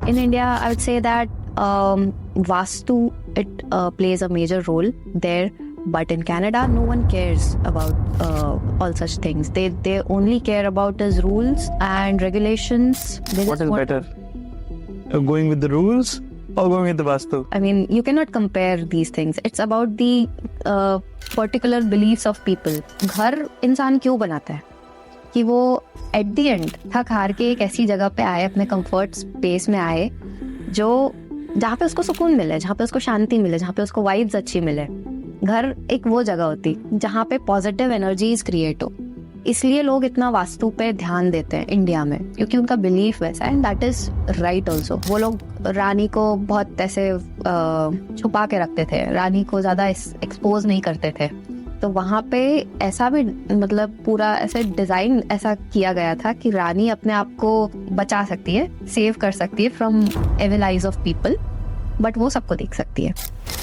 In India, I would say that Vastu, it plays a major role there. But in Canada, no one cares about all such things. They only care about his rules and regulations. What is better? Going with the rules or going with the Vastu? I mean, you cannot compare these things. It's about the particular beliefs of people. घर इंसान क्यों बनाता है? कि वो at the end थक हार के एक ऐसी जगह पे आए, अपने कंफर्ट स्पेस में आए जो जहाँ पे उसको सुकून मिले, जहाँ पे उसको शांति मिले, जहाँ पे उसको वाइब्स अच्छी मिले. घर एक वो जगह होती जहाँ पे पॉजिटिव एनर्जीज क्रिएट हो. इसलिए लोग इतना वास्तु पे ध्यान देते हैं इंडिया में, क्योंकि उनका बिलीफ वैसा है. And that is right also. वो लोग रानी को बहुत ऐसे छुपा के रखते थे, रानी को ज्यादा एक्सपोज नहीं करते थे. तो वहाँ पे ऐसा भी मतलब पूरा ऐसे डिजाइन ऐसा किया गया था कि रानी अपने आप को बचा सकती है, सेव कर सकती है from evil eyes of people, but वो सबको देख सकती है.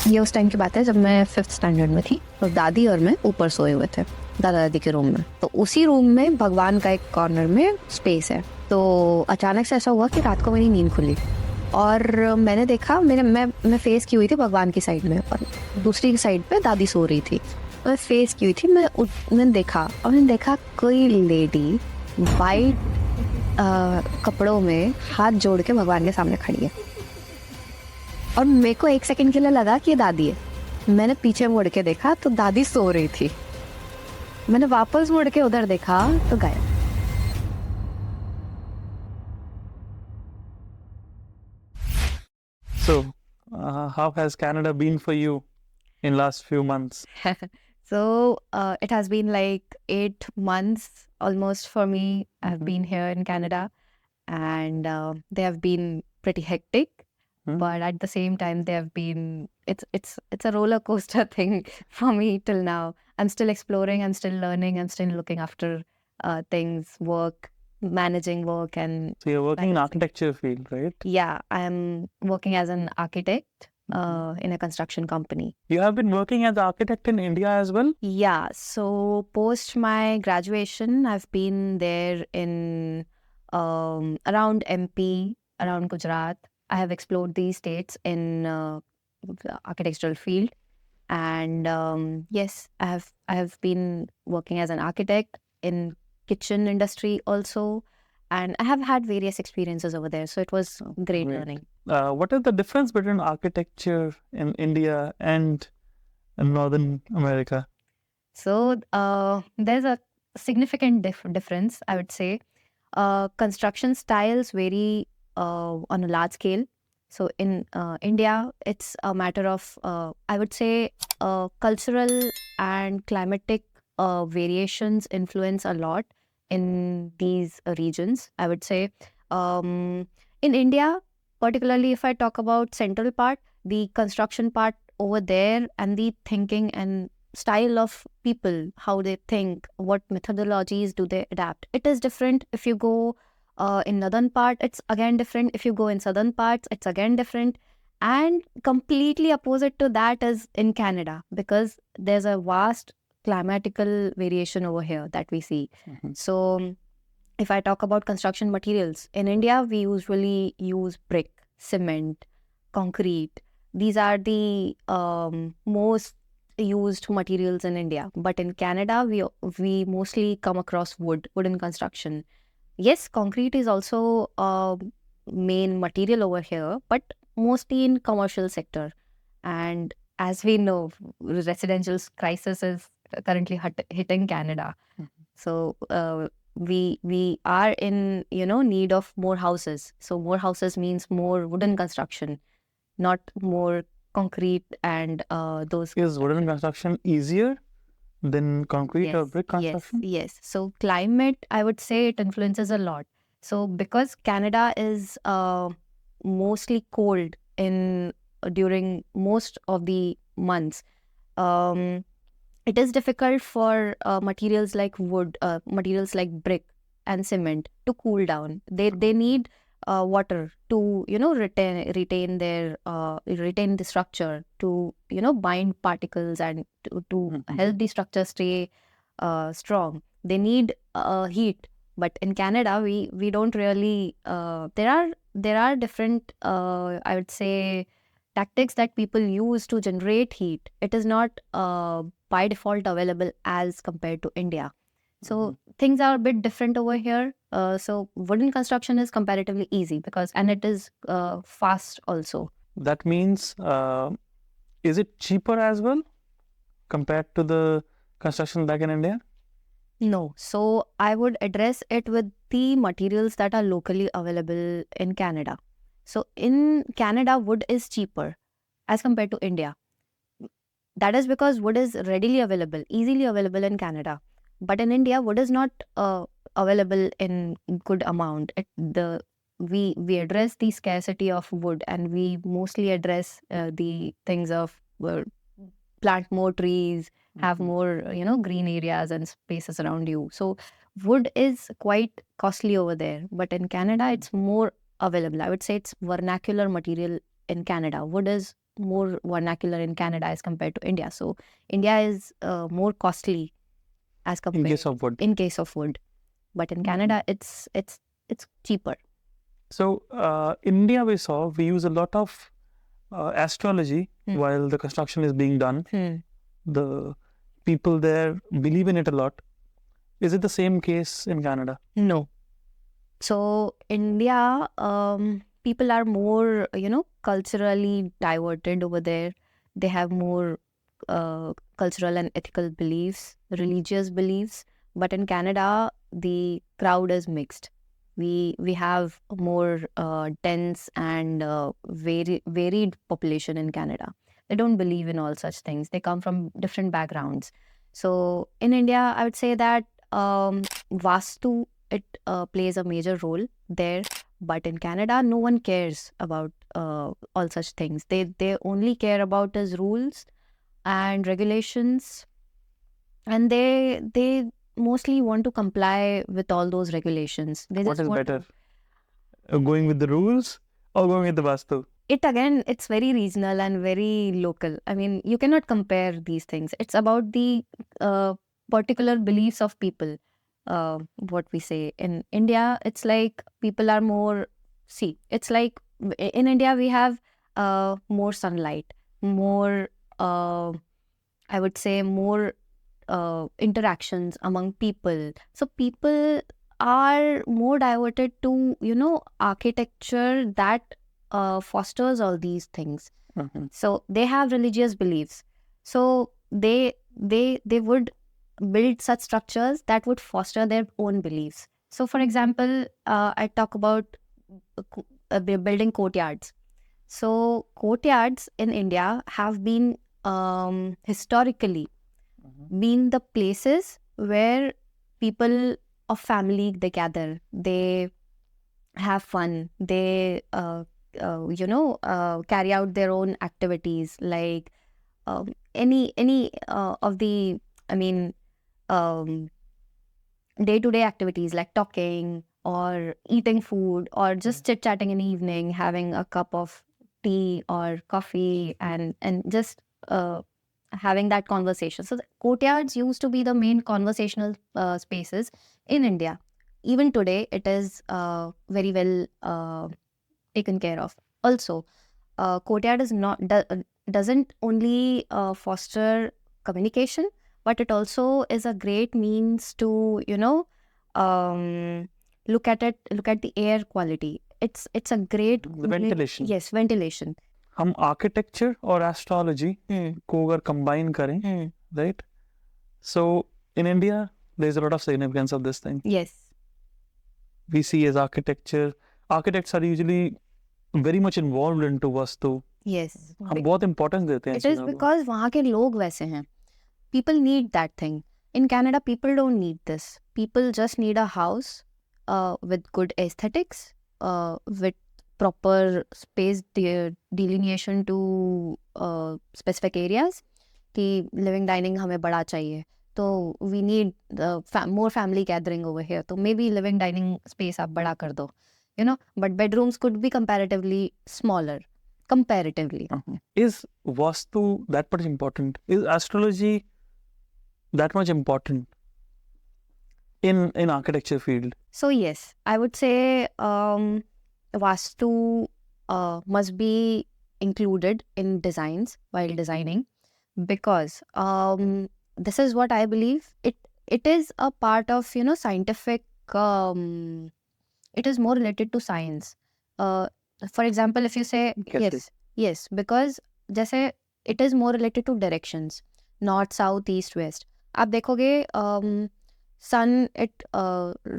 ये उस टाइम की बात है जब मैं 5th स्टैंडर्ड में थी. तो दादी और मैं ऊपर सोए हुए थे दादा दादी के रूम में. तो उसी रूम में भगवान का एक कॉर्नर में स्पेस है. तो अचानक से ऐसा हुआ कि रात को मेरी नींद खुली और मैंने देखा, मैं फेस की हुई थी भगवान की साइड में और दूसरी साइड पे दादी सो रही थी. मैं फेस की हुई थी. मैंने देखा कोई लेडी वाइट कपड़ों में हाथ जोड़ के भगवान के सामने खड़ी है. और मेरे को 1 सेकंड के लिए लगा कि ये दादी है. मैंने पीछे मुड़ के देखा तो दादी सो रही थी. मैंने वापस मुड़ के उधर देखा तो गायब. So, how has Canada been for you in last few months? So it has been like 8 months almost for me. I've been here in Canada, and they have been pretty hectic. But at the same time, they have been it's a roller coaster thing for me till now. I'm still exploring, I'm still learning, I'm still looking after things, work, managing work, and So you're working in architecture field, right? yeah, I'm working as an architect in a construction company. You have been working as an architect in India as well? Yeah, so post my graduation, I've been there in around MP, around Gujarat. I have explored these states in the architectural field, and yes, I have been working as an architect in kitchen industry also, and I have had various experiences over there. So it was great learning. What is the difference between architecture in India and in Northern America? So there's a significant difference, I would say. Construction styles vary on a large scale. So in India, it's a matter of, I would say, cultural and climatic variations influence a lot in these regions, I would say. In India, particularly if I talk about central part, the construction part over there, and the thinking and style of people, how they think, what methodologies do they adapt, it is different. If you go in northern part, it's again different. If you go in southern parts, it's again different. And completely opposite to that is in Canada, because there's a vast climatical variation over here that we see. So if I talk about construction materials, in India, we usually use brick, cement, concrete. These are the most used materials in India. But in Canada, we mostly come across wooden construction. Yes, concrete is also a main material over here, but mostly in commercial sector. And as we know, residential crisis is currently hitting Canada. So we are in need of more houses. So more houses means more wooden construction, not more concrete and those. Is wooden construction easier than concrete or brick construction? Yes. So climate, I would say, it influences a lot. So because Canada is mostly cold during most of the months, it is difficult for materials like wood, materials like brick and cement to cool down. They need water to retain the structure, to bind particles and to help the structure stay strong. They need heat. But in Canada, we don't really there are there are different, I would say, tactics that people use to generate heat. It is not by default available as compared to India. So things are a bit different over here. So wooden construction is comparatively easy and it is fast also. That means, is it cheaper as well compared to the construction back in India? No. So I would address it with the materials that are locally available in Canada. So in Canada, wood is cheaper as compared to India. That is because wood is readily available, easily available in Canada. But in India, wood is not available in good amount. We address the scarcity of wood, and we mostly address the things of plant more trees, have more green areas and spaces around you. So wood is quite costly over there, but in Canada it's more available. I would say it's vernacular material in Canada. Wood is more vernacular in Canada as compared to India. So India is more costly as compared In case of wood. in case of wood, but in Canada it's cheaper. So India, we use a lot of astrology while the construction is being done. The people there believe in it a lot. Is it the same case in Canada? No. So India, people are more, culturally diverted over there. They have more cultural and ethical beliefs, religious beliefs. But in Canada, the crowd is mixed. We have more dense and varied population in Canada. They don't believe in all such things. They come from different backgrounds. So in India, I would say that Vastu, it plays a major role there. But in Canada, no one cares about all such things. They only care about his rules and regulations, and they mostly want to comply with all those regulations. They What just is want better? Going with the rules or going with the Vastu? it again, it's very regional and very local. I mean, you cannot compare these things. It's about the particular beliefs of people. What we say in India, it's like people are more. See, it's like in India we have more sunlight, more. I would say more interactions among people. So people are more diverted to architecture that fosters all these things. So they have religious beliefs. So they would build such structures that would foster their own beliefs. So for example, I talk about building courtyards. So courtyards in India have been historically been the places where people of family, they gather, they have fun, they carry out their own activities, like any of the, I mean, day-to-day activities like talking or eating food or just chit-chatting in the evening, having a cup of tea or coffee, and just having that conversation. So the courtyards used to be the main conversational spaces in India. Even today, it is very well taken care of. Also, courtyard is doesn't only foster communication, but it also is a great means to look at the air quality. It's a great Ventilation. Yes, ventilation. हम architecture और astrology को अगर combine करें, right? So in India, there's a lot of significance of this thing. Yes. We see as architecture, architects are usually very much involved into Vastu. Yes. हम बहुत importance देते हैं It is because वहाँ के लोग वैसे हैं. People need that thing. In Canada, people don't need this. People just need a house with good aesthetics, with proper space delineation to specific areas. कि living dining हमें बड़ा चाहिए, तो we need more family gathering over here. तो maybe living dining space आप बड़ा कर दो, but bedrooms could be comparatively smaller. Comparatively. Is Vastu that much important? Is astrology that much important in architecture field? So yes, I would say vastu must be included in designs while designing, because this is what I believe. It is a part of, you know, scientific, it is more related to science. For example, if you say कैसे? yes, because जैसे it is more related to directions, north, south, east, west. आप देखोगे sun it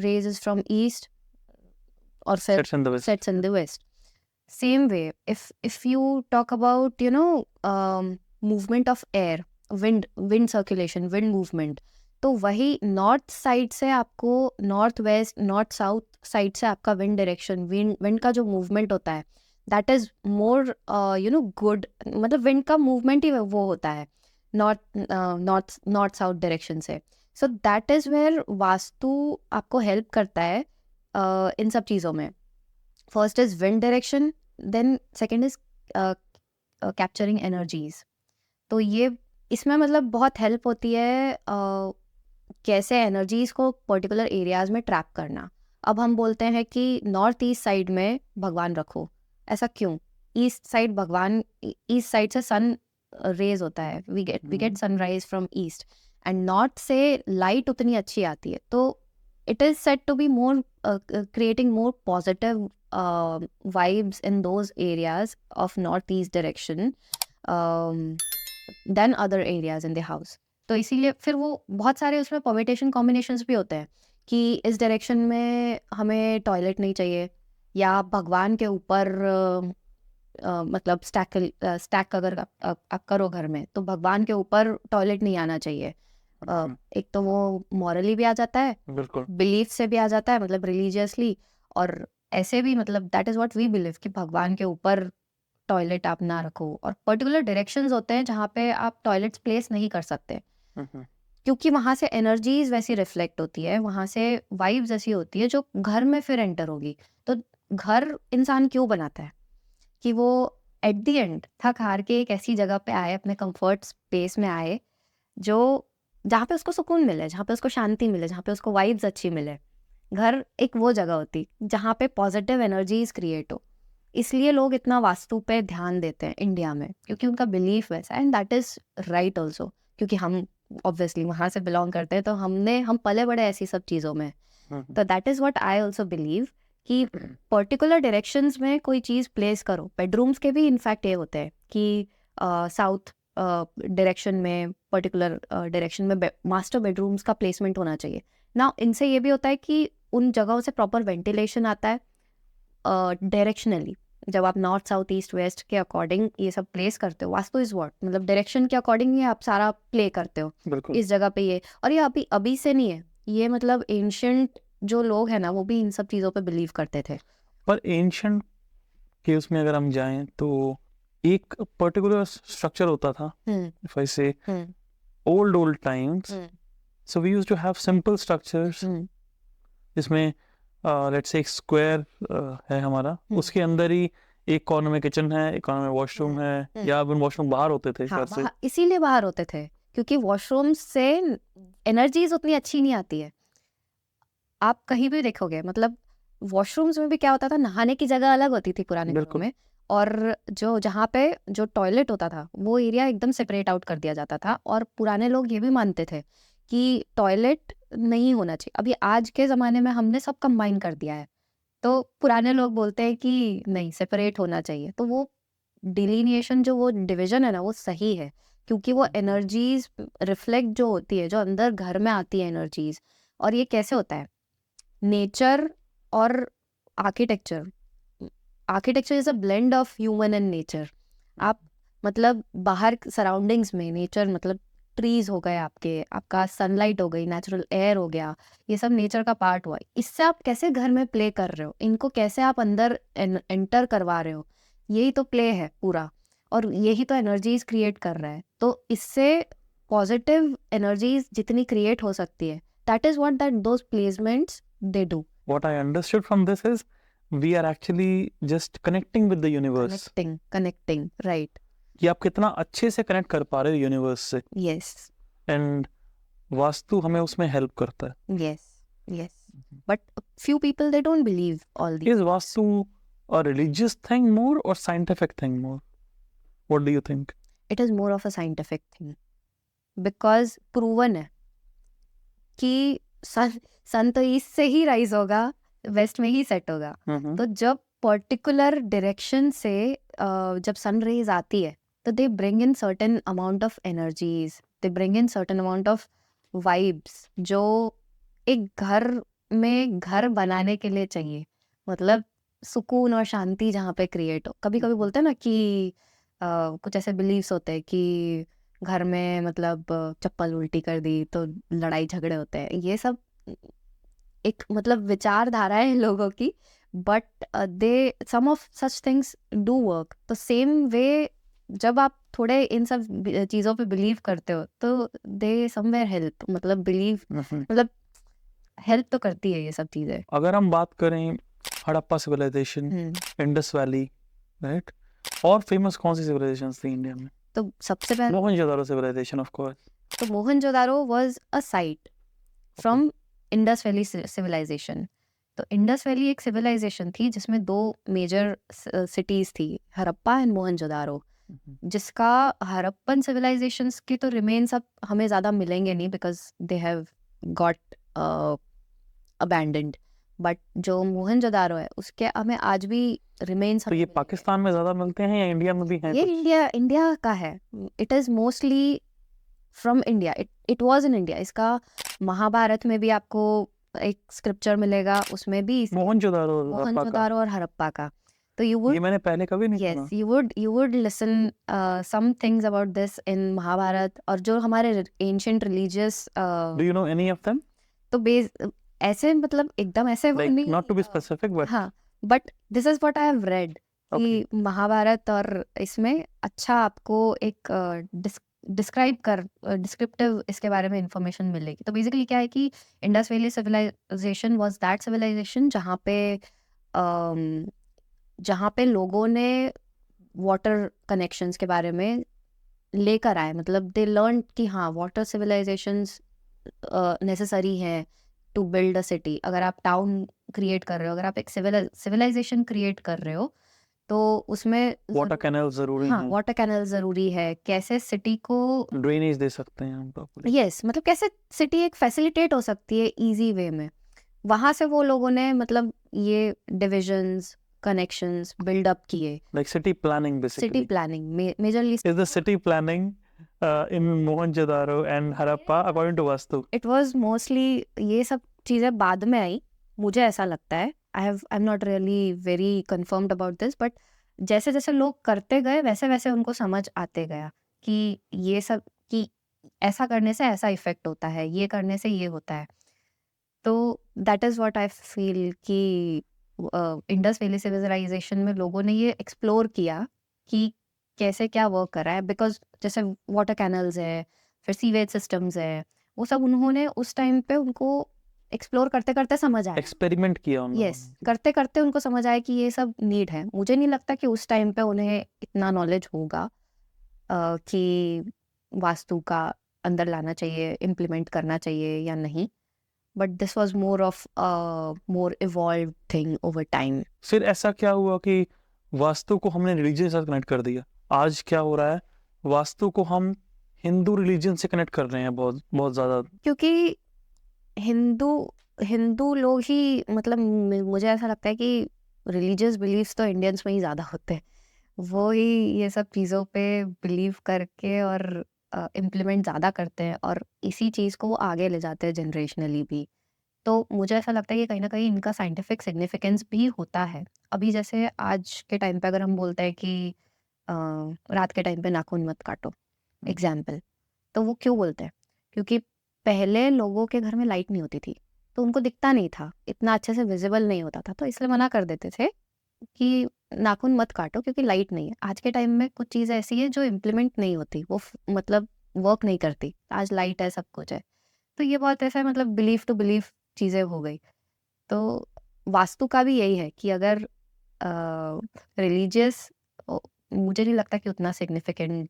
raises from east और फिर Sets in the west. sets in the west. Same way, if you talk about, you know, movement of air, wind circulation, wind movement, तो वही north side से आपको, north west, north south side से आपका wind direction, wind का जो movement होता है, that is more you know good. मतलब विंड का मूवमेंट ही वो होता है नॉर्थ साउथ डायरेक्शन से. So that is where vastu आपको हेल्प करता है इन सब चीज़ों में. First is wind direction, then second is capturing energies. तो ये इसमें मतलब बहुत हेल्प होती है कैसे एनर्जीज को पर्टिकुलर एरियाज में ट्रैप करना. अब हम बोलते हैं कि नॉर्थ ईस्ट साइड में भगवान रखो, ऐसा क्यों? ईस्ट साइड भगवान, ईस्ट साइड से सन रेज होता है, we get sunrise from east, and north से लाइट उतनी अच्छी आती है. तो it is said to be more creating more positive vibes in those areas of northeast direction than other areas in the house. तो इसीलिए फिर वो बहुत सारे उसमें परमिटेशन कॉम्बिनेशंस भी होते हैं कि इस डायरेक्शन में हमें टॉयलेट नहीं चाहिए, या भगवान के ऊपर मतलब स्टैक अगर आप करो घर में, तो भगवान के ऊपर टॉयलेट नहीं आना चाहिए. एक तो वो मॉरली भी आ जाता है, बिल्कुल. बिलीफ से भी आ जाता है, मतलब रिलीजियसली, और ऐसे भी मतलब that is what we believe कि भगवान के ऊपर टॉयलेट आप ना रखो. और पर्टिकुलर डायरेक्शंस होते हैं जहाँ पे आप टॉयलेट्स प्लेस नहीं कर सकते, क्योंकि वहाँ से एनर्जीज वैसी रिफ्लेक्ट होती है, वहाँ से वाइब्स ऐसी होती है जो घर में फिर एंटर होगी. तो घर इंसान क्यों बनाता है? कि वो एट द एंड थक हार के एक ऐसी जगह पे आए, अपने कंफर्ट स्पेस में आए, जो जहाँ पे उसको सुकून मिले, जहाँ पे उसको शांति मिले, जहाँ पे उसको वाइब्स अच्छी मिले. घर एक वो जगह होती जहाँ पे पॉजिटिव एनर्जीज क्रिएट हो. इसलिए लोग इतना वास्तु पे ध्यान देते हैं इंडिया में, क्योंकि उनका बिलीफ वैसा है, and that is right also, क्योंकि हम ऑब्वियसली वहाँ से बिलोंग करते हैं, तो हम पले बड़े ऐसी सब चीज़ों में. तो that is what I also believe कि पर्टिकुलर डायरेक्शंस में कोई चीज़ प्लेस करो. बेडरूम्स के भी इनफैक्ट ये होते हैं कि साउथ डायरेक्शन में, पर्टिकुलर डायरेक्शन में मास्टर बेडरूम्स का प्लेसमेंट होना चाहिए ना. इनसे ये भी होता है कि उन जगहों से प्रॉपर वेंटिलेशन आता है डायरेक्शनली. जब आप नॉर्थ साउथ ईस्ट वेस्ट के अकॉर्डिंग ये सब प्लेस करते हो, वास्तु इज व्हाट, मतलब डायरेक्शन के अकॉर्डिंग ही आप सारा प्ले करते हो. बिल्कुल. इस जगह पे ये, और ये अभी से नहीं है, ये मतलब एंशिएंट जो लोग हैं ना, वो भी इन सब चीज़ों पे बिलीव करते थे. पर एंशिएंट के उसमें अगर हम जाएं तो एक पर्टिकुलर स्ट्रक्चर होता था. If I say old times, so we used to have simple structures, जिसमें लेट्स से एक स्क्वायर है हमारा, उसके अंदर ही एक कॉर्नर में किचन है, एक कॉर्नर में वॉशरूम है, या वॉशरूम बाहर होते थे घर से. इसीलिए बाहर होते थे, क्योंकि वॉशरूम से एनर्जीज उतनी अच्छी नहीं आती है. आप कहीं भी देखोगे, मतलब वॉशरूम्स में भी क्या होता था, नहाने की जगह अलग होती थी पुराने घरों में, और जो जहाँ पे जो टॉयलेट होता था वो एरिया एकदम सेपरेट आउट कर दिया जाता था. और पुराने लोग ये भी मानते थे कि टॉयलेट नहीं होना चाहिए. अभी आज के ज़माने में हमने सब कंबाइन कर दिया है, तो पुराने लोग बोलते हैं कि नहीं, सेपरेट होना चाहिए. तो वो डिलीनिएशन, जो वो डिवीजन है ना, वो सही है, क्योंकि वो एनर्जीज रिफ्लेक्ट जो होती है, जो अंदर घर में आती है एनर्जीज. और ये कैसे होता है? नेचर और architecture is a blend of human and nature. आप मतलब बाहर सराउंडिंग्स में नेचर, मतलब ट्रीज हो गए आपके, आपका सनलाइट हो गई, नेचुरल एयर हो गया, ये सब नेचर का पार्ट हुआ. इससे आप कैसे घर में प्ले कर रहे हो, इनको कैसे आप अंदर एंटर करवा रहे हो, यही तो प्ले है पूरा, और यही तो एनर्जीज क्रिएट कर रहा है. तो इससे पॉजिटिव एनर्जीज जितनी क्रिएट हो सकती है, that is what that those placements they do. What I understood from this is we are actually just connecting with the universe. Connecting, right. कि आप कितना अच्छे से कनेक्ट कर पा रहे हो यूनिवर्स से. Yes. एंड वास्तु हमें उसमें हेल्प करता है. Yes. But few people, they don't believe all these. Is vastu a religious thing more or scientific thing more? What do you think? It is more of a scientific thing because proven है कि सन तो east से ही rise होगा, waste में ही set होगा. तो जब particular direction से जब सन रेज आती है तो they bring in certain amount of energies, they bring in certain amount of vibes जो एक घर में घर बनाने के लिए चाहिए. मतलब सुकून और शांति जहाँ पे क्रिएट हो. कभी कभी बोलते हैं ना कि कुछ ऐसे बिलीव्स होते हैं कि घर में मतलब चप्पल उल्टी कर दी तो लड़ाई झगड़े होते हैं. ये सब एक मतलब विचारधाराएं हैं लोगों की, but they some of such things do work. तो सेम वे जब आप थोड़े इन सब चीज़ों पे बिलीव करते हो तो दे समवेयर हेल्प. मतलब बिलीव मतलब हेल्प तो करती है ये सब चीज़ें. अगर हम बात करें Harappa civilisation, Indus valley, right, और फेमस कौन सी सिविलाइजेशंस थी इंडिया में? तो सबसे पहले मोहनजोदारो सिविलाइजेशन ऑफ कोर्स. तो Mohenjodaro was a site from Indus valley civilisation. तो इंडस वैली एक सिविलाइजेशन थी जिसमें दो मेजर सिटीज थी, हड़प्पा एंड मोहनजोदारो. जिसका हड़प्पन सिविलाइजेशंस के तो रिमेन्स अब हमें ज़्यादा मिलेंगे नहीं because they have got abandoned. But जो मोहनजोदारो है उसके हमें आज भी रिमेन्स. तो ये पाकिस्तान में ज़्यादा मिलते हैं या इंडिया में भी हैं? ये इंडिया का है. It is mostly from India. It was in India. इसका महाभारत में भी आपको एक स्क्रिप्चर मिलेगा, उसमें भी मोहनजोदारो और हड़प्पा का. तो यू वुड, ये मैंने पहले कभी नहीं सुना. Yes, you would listen some things about this in Mahabharata. और जो हमारे ancient religious, do you know any of them? तो बेस ऐसे मतलब एकदम ऐसे like, नहीं, not to be specific, but हाँ, but this is what I have read कि महाभारत और इसमें अच्छा आपको एक डिस्क्रिप्टिव इसके बारे में इंफॉर्मेशन मिलेगी. तो बेसिकली क्या है कि Indus valley civilisation was that civilisation जहाँ पे लोगों ने वाटर कनेक्शंस के बारे में लेकर आए. मतलब दे लर्न कि हाँ, वाटर सिविलाइजेशंस नेसेसरी है टू बिल्ड अ सिटी. अगर आप टाउन क्रिएट कर रहे हो, अगर आप एक सिविलाइजेशन क्रिएट कर रहे हो तो उसमें वाटर कैनल जरूरी हाँ, है. वाटर कैनल जरूरी है. कैसे सिटी को ड्रेनेज दे सकते हैं हम प्रॉपर्ली. यस, मतलब कैसे सिटी एक फैसिलिटेट हो सकती है इजी वे में. वहां से वो लोगों ने मतलब ये डिविजन्स, कनेक्शंस बिल्ड अप किए. Like city planning basically. City planning majorly. Is the city planning in Mohenjo-daro and Harappa according to Vastu? It was mostly ये सब चीज़ें बाद में आई, मुझे ऐसा लगता है. I'm not really very confirmed about this, but जैसे जैसे लोग करते गए वैसे वैसे उनको समझ आते गया कि ये सब, कि ऐसा करने से ऐसा इफेक्ट होता है, ये करने से ये होता है. तो that is what I feel कि इंडस वैली सिविलाइजेशन में लोगों ने ये एक्सप्लोर किया कि कैसे क्या वर्क कर रहा है. बिकॉज जैसे वाटर कैनल्स है, फिर सीवेज सिस्टम्स है, वो सब उन्होंने उस टाइम पे उनको एक्सप्लोर करते करते समझ आया, एक्सपेरिमेंट किया उन्होंने. यस, करते करते उनको समझ आया कि ये सब नीड है. मुझे नहीं लगता कि उस टाइम पे उन्हें इतना नॉलेज होगा कि वास्तु का अंदर लाना चाहिए, इम्प्लीमेंट करना चाहिए या नहीं. But this was more of more evolve thing over time. फिर ऐसा क्या हुआ कि वास्तु को हमने रिलीजन से कनेक्ट कर दिया? आज क्या हो रहा है, वास्तु को हम हिंदू रिलीजन से कनेक्ट कर रहे हैं बहुत बहुत ज्यादा. क्योंकि हिंदू लोग ही, मतलब मुझे ऐसा लगता है कि रिलीजियस बिलीव्स तो इंडियंस में ही ज़्यादा होते हैं. वो ही ये सब चीज़ों पे बिलीव करके और इम्प्लीमेंट ज़्यादा करते हैं और इसी चीज़ को वो आगे ले जाते हैं जनरेशनली भी. तो मुझे ऐसा लगता है कि कहीं ना कहीं इनका साइंटिफिक सिग्निफिकेंस भी होता है. अभी जैसे आज के टाइम पे अगर हम बोलते हैं कि रात के टाइम पे नाखून मत काटो, एग्जाम्पल, तो वो क्यों बोलते हैं? क्योंकि पहले लोगों के घर में लाइट नहीं होती थी तो उनको दिखता नहीं था, इतना अच्छे से विजिबल नहीं होता था, तो इसलिए मना कर देते थे कि नाखून मत काटो क्योंकि लाइट नहीं है. आज के टाइम में कुछ चीज़ ऐसी है जो इम्प्लीमेंट नहीं होती, वो मतलब वर्क नहीं करती. आज लाइट है, सब कुछ है. तो ये बहुत ऐसा मतलब बिलीफ टू बिलीफ चीज़ें हो गई. तो वास्तु का भी यही है कि अगर रिलीजियस, मुझे नहीं लगता कि उतना सिग्निफिकेंट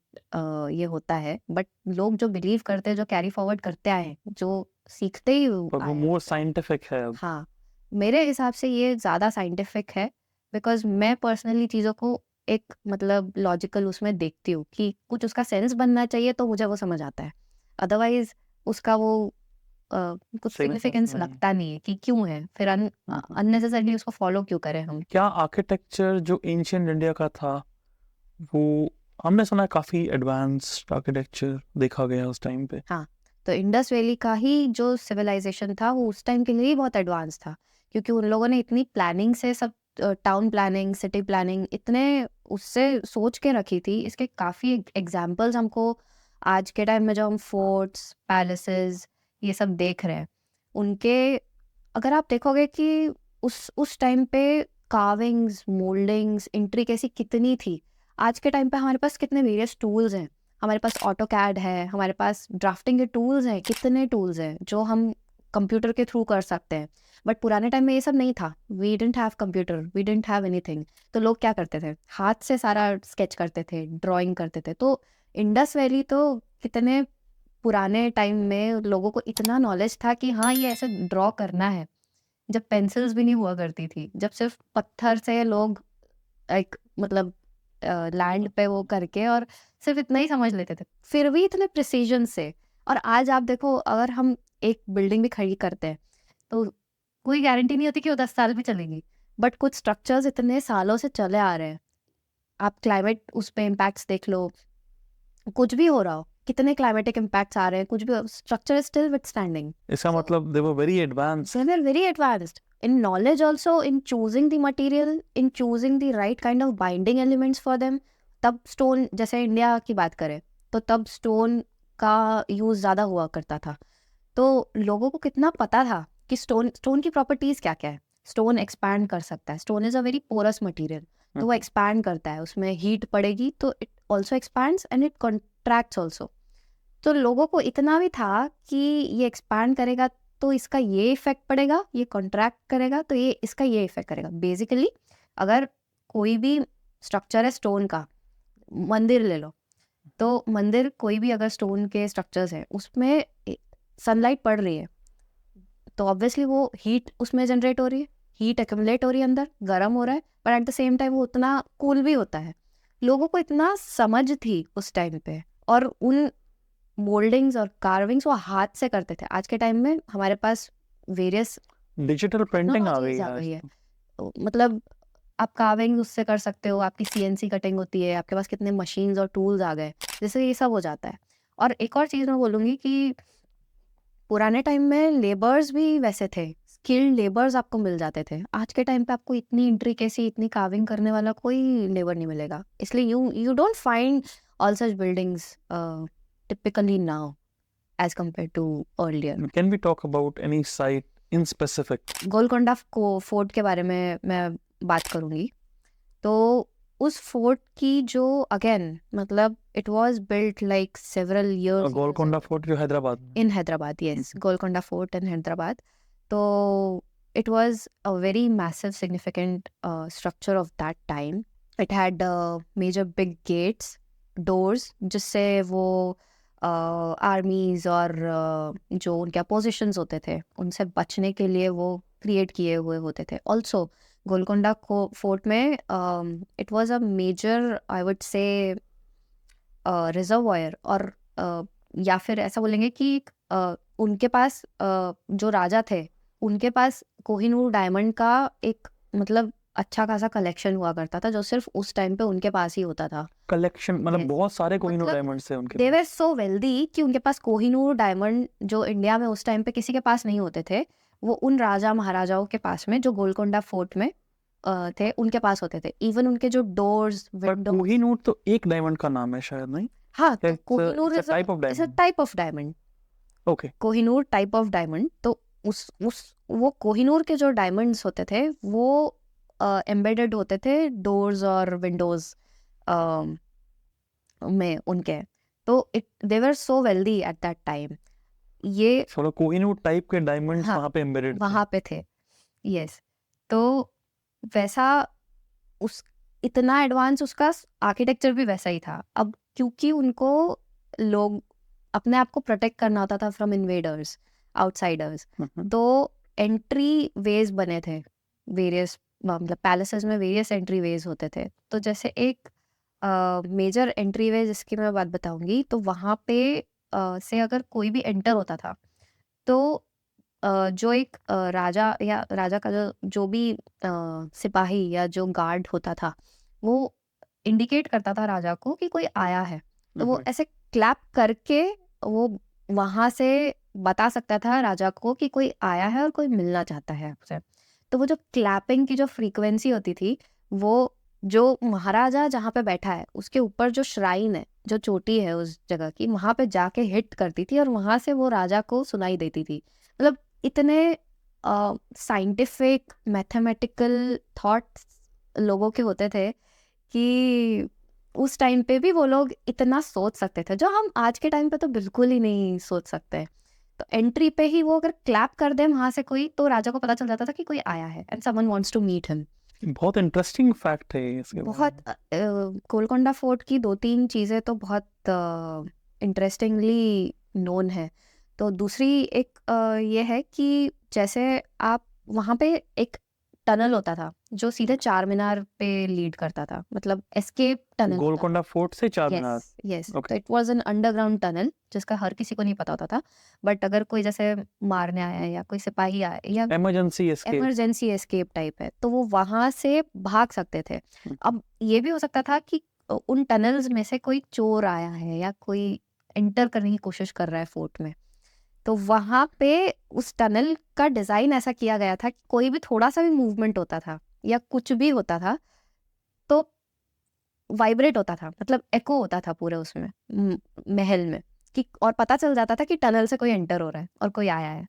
ये होता है. बट लोग जो बिलीव करते हैं, जो कैरी फॉरवर्ड करते आए, जो सीखते ही वो मोर साइंटिफिक है अब. हाँ, मेरे हिसाब से ये ज़्यादा साइंटिफिक है बिकॉज मैं पर्सनली चीज़ों को एक मतलब लॉजिकल उसमें देखती हूँ कि कुछ उसका सेंस बनना चाहिए तो मुझे वो समझ आता है, अदरवाइज उसका वो कुछ सिग्निफिकेंस लगता नहीं है कि क्यों है, फिर अननेसेसरली उसको फॉलो क्यों करें हम। क्या आर्किटेक्चर जो एंशियंट इंडिया का था वो, हमने सुना है काफी एडवांस्ड आर्किटेक्चर देखा गया उस टाइम पे? हाँ, तो इंडस वैली का ही जो सिविलाइजेशन था वो उस टाइम के लिए ही बहुत एडवांस था, क्योंकि उन लोगों ने इतनी प्लानिंग से सब टाउन प्लानिंग, सिटी प्लानिंग इतने उससे सोच के रखी थी। इसके काफ़ी एग्जाम्पल्स हमको आज के टाइम में जो हम फोर्ट्स, पैलेसेस ये सब देख रहे हैं, उनके अगर आप देखोगे कि उस टाइम पे कार्विंग्स, मोल्डिंग्स, इंट्रिकेसी कितनी थी। आज के टाइम पे हमारे पास कितने वेरियस टूल्स हैं, हमारे पास ऑटो कैड है, हमारे पास ड्राफ्टिंग के टूल्स हैं, कितने टूल्स हैं जो हम कंप्यूटर के थ्रू कर सकते हैं। बट पुराने टाइम में ये सब नहीं था, we didn't have computer, we didn't have anything. तो लोग क्या करते थे, हाथ से सारा स्केच करते थे, ड्राइंग करते थे। तो इंडस वैली तो कितने पुराने टाइम में लोगों को इतना नॉलेज था कि हाँ ये ऐसे ड्रॉ करना है, जब पेंसिल्स भी नहीं हुआ करती थी, जब सिर्फ पत्थर से लोग एक मतलब लैंड पे वो करके और सिर्फ इतना ही समझ लेते थे, फिर भी इतने प्रिसीजन से। और आज आप देखो, अगर हम एक बिल्डिंग भी खड़ी करते हैं तो कोई गारंटी नहीं होती कि वो 10 साल भी चलेगी, बट कुछ स्ट्रक्चर्स इतने सालों से चले आ रहे हैं। आप क्लाइमेट उस पे इम्पैक्ट्स देख लो, कुछ भी हो रहा हो, कितने क्लाइमेटिक इम्पैक्ट्स आ रहे हैं, कुछ भी, स्ट्रक्चर इज स्टिल विथस्टैंडिंग। इसका मतलब they were very advanced. They were very advanced in knowledge also, in choosing the material, in choosing the right kind of binding elements for them. तब stone, जैसे India की बात करें तो तब stone का यूज ज़्यादा हुआ करता था। तो लोगों को कितना पता था कि स्टोन की प्रॉपर्टीज क्या क्या है। स्टोन एक्सपैंड कर सकता है, stone is a very porous material, तो वो एक्सपैंड करता है, उसमें हीट पड़ेगी तो it also expands and it contracts also. तो लोगों को इतना भी था कि ये एक्सपैंड करेगा तो इसका ये इफेक्ट पड़ेगा, ये कॉन्ट्रैक्ट करेगा तो ये इसका ये इफेक्ट करेगा। बेसिकली अगर कोई भी स्ट्रक्चर है स्टोन का, मंदिर ले लो, तो मंदिर कोई भी अगर स्टोन के स्ट्रक्चर्स है उसमें सनलाइट पड़ रही है तो ऑब्वियसली वो हीट उसमें जनरेट हो रही है, हीट एक्यूमुलेट हो रही है, अंदर गर्म हो रहा है, पर एट द सेम टाइम वो उतना कूल भी होता है। लोगों को इतना समझ थी उस टाइम पे, और उन मोल्डिंग्स और कार्विंग्स वो हाथ से करते थे। आज के टाइम में हमारे पास वेरियस डिजिटल प्रिंटिंग आ गई आ गई है। है, तो मतलब आप कार्विंग उससे कर सकते हो, आपकी सीएनसी कटिंग होती है, आपके पास कितने मशीन्स और टूल्स आ गए, जैसे ये सब हो जाता है। और एक और चीज़ मैं बोलूँगी कि पुराने टाइम में लेबर्स भी वैसे थे, स्किल्ड लेबर्स आपको मिल जाते थे। आज के टाइम पे आपको इतनी इंट्रिकेसी, इतनी कार्विंग करने वाला कोई लेबर नहीं मिलेगा, इसलिए you don't find all such buildings typically now as compared to earlier. Can we talk about any site in specific? Golconda fort के बारे में मैं बात करूंगी। तो उस फोर्ट की जो अगेन मतलब it was built like several years. Golconda fort जो हैदराबाद में? इन हैदराबाद, यस, गोलकोंडा फोर्ट इन हैदराबाद। तो it was a very massive significant structure of that time. It had major big gates, doors, जिससे वो आर्मीज और जो उनके अपोजिशंस होते थे उनसे बचने के लिए वो क्रिएट किए हुए होते थे। ऑल्सो गोलकोंडा को फोर्ट में it was a major, I would say, reservoir, और या फिर ऐसा बोलेंगे कि उनके पास जो राजा थे उनके पास कोहिनूर डायमंड का एक मतलब अच्छा खासा कलेक्शन हुआ करता था, जो सिर्फ उस टाइम पे उनके पास ही होता था। कलेक्शन मतलब Yes. बहुत सारे कोहिनूर मतलब डायमंड्स थे उनके दे वर पास। सो वेल्दी कि उनके पास कोहिनूर डायमंड जो इंडिया में उस टाइम पे किसी के पास नहीं होते थे, वो उन राजा महाराजाओं के पास में जो गोलकोंडा फोर्ट में थे उनके पास होते थे। इवन उनके जो डोर्स, पर विंडोज, कोहिनूर तो एक डायमंड का नाम है शायद, नहीं? हाँ, तो It's a Kohinoor type of is a diamond. Type of diamond. Okay. Kohinoor type of diamond. तो वो कोहिनूर के जो डायमंड्स होते थे वो एम्बेडेड होते थे डोर्स और विंडोज में उनके। तो दे वर सो वेल्दी एट दैट टाइम। ये चलो कोहिनूर टाइप के डायमंड्स हाँ, वहां पे एम्बेडेड थे। वहाँ पे थे, यस। तो वैसा उस इतना एडवांस उसका आर्किटेक्चर भी वैसा ही था। अब क्योंकि उनको लोग अपने आप को प्रोटेक्ट करना होता था फ्रॉम इन्वेडर्स, आउटसाइडर्स, तो एंट्री वेज बने थे वेरियस मतलब पैलेसेस में वेरियस एंट्री वेज होते थे। तो जैसे एक मेजर एंट्री वे जिसकी मैं बात बताऊंगी, तो वहाँ पे से अगर कोई भी एंटर होता था तो जो एक राजा या राजा का जो भी सिपाही या जो गार्ड होता था, वो इंडिकेट करता था राजा को कि कोई आया है। तो वो ऐसे क्लैप करके वो वहां से बता सकता था राजा को कि कोई आया है और कोई मिलना चाहता है आपसे। तो वो जो क्लैपिंग की जो फ्रीक्वेंसी होती थी, वो जो महाराजा जहाँ पे बैठा है उसके ऊपर जो श्राइन है, जो चोटी है उस जगह की, वहां पे जाके हिट करती थी और वहां से वो राजा को सुनाई देती थी। मतलब इतने साइंटिफिक मैथमेटिकल थॉट्स लोगों के होते थे कि उस टाइम पे भी वो लोग इतना सोच सकते थे, जो हम आज के टाइम पे तो बिल्कुल ही नहीं सोच सकते। तो एंट्री पे ही वो अगर क्लैप कर दे वहां से कोई, तो राजा को पता चल जाता था कि कोई आया है and someone wants to meet him. बहुत इंटरेस्टिंग फैक्ट है ये इसके बारे बहुत में। गोलकोंडा फोर्ट की 2-3 चीज़ें तो बहुत इंटरेस्टिंगली नोन है। तो दूसरी एक ये है कि जैसे आप वहाँ पे एक टनल होता था जो सीधे चार मीनार पे लीड करता था, मतलब एस्केप टनल होता था। गोलकोंडा फोर्ट से Charminar. Yes yes, okay. तो it was an underground tunnel जिसका हर किसी को नहीं पता होता था। बट अगर कोई जैसे मारने आया है या कोई सिपाही आया है या emergency escape. Emergency escape type है, तो वो वहां से भाग सकते थे। अब ये भी हो सकता था कि उन टनल्स में से कोई चोर आया है या कोई एंटर करने की कोशिश कर रहा है फोर्ट में। तो वहां पे उस टनल का डिजाइन ऐसा किया गया था कि कोई भी थोड़ा सा भी मूवमेंट होता था या कुछ भी होता था तो वाइब्रेट होता था, मतलब एको होता था पूरे उसमें महल में, कि और पता चल जाता था कि टनल से कोई एंटर हो रहा है और कोई आया है।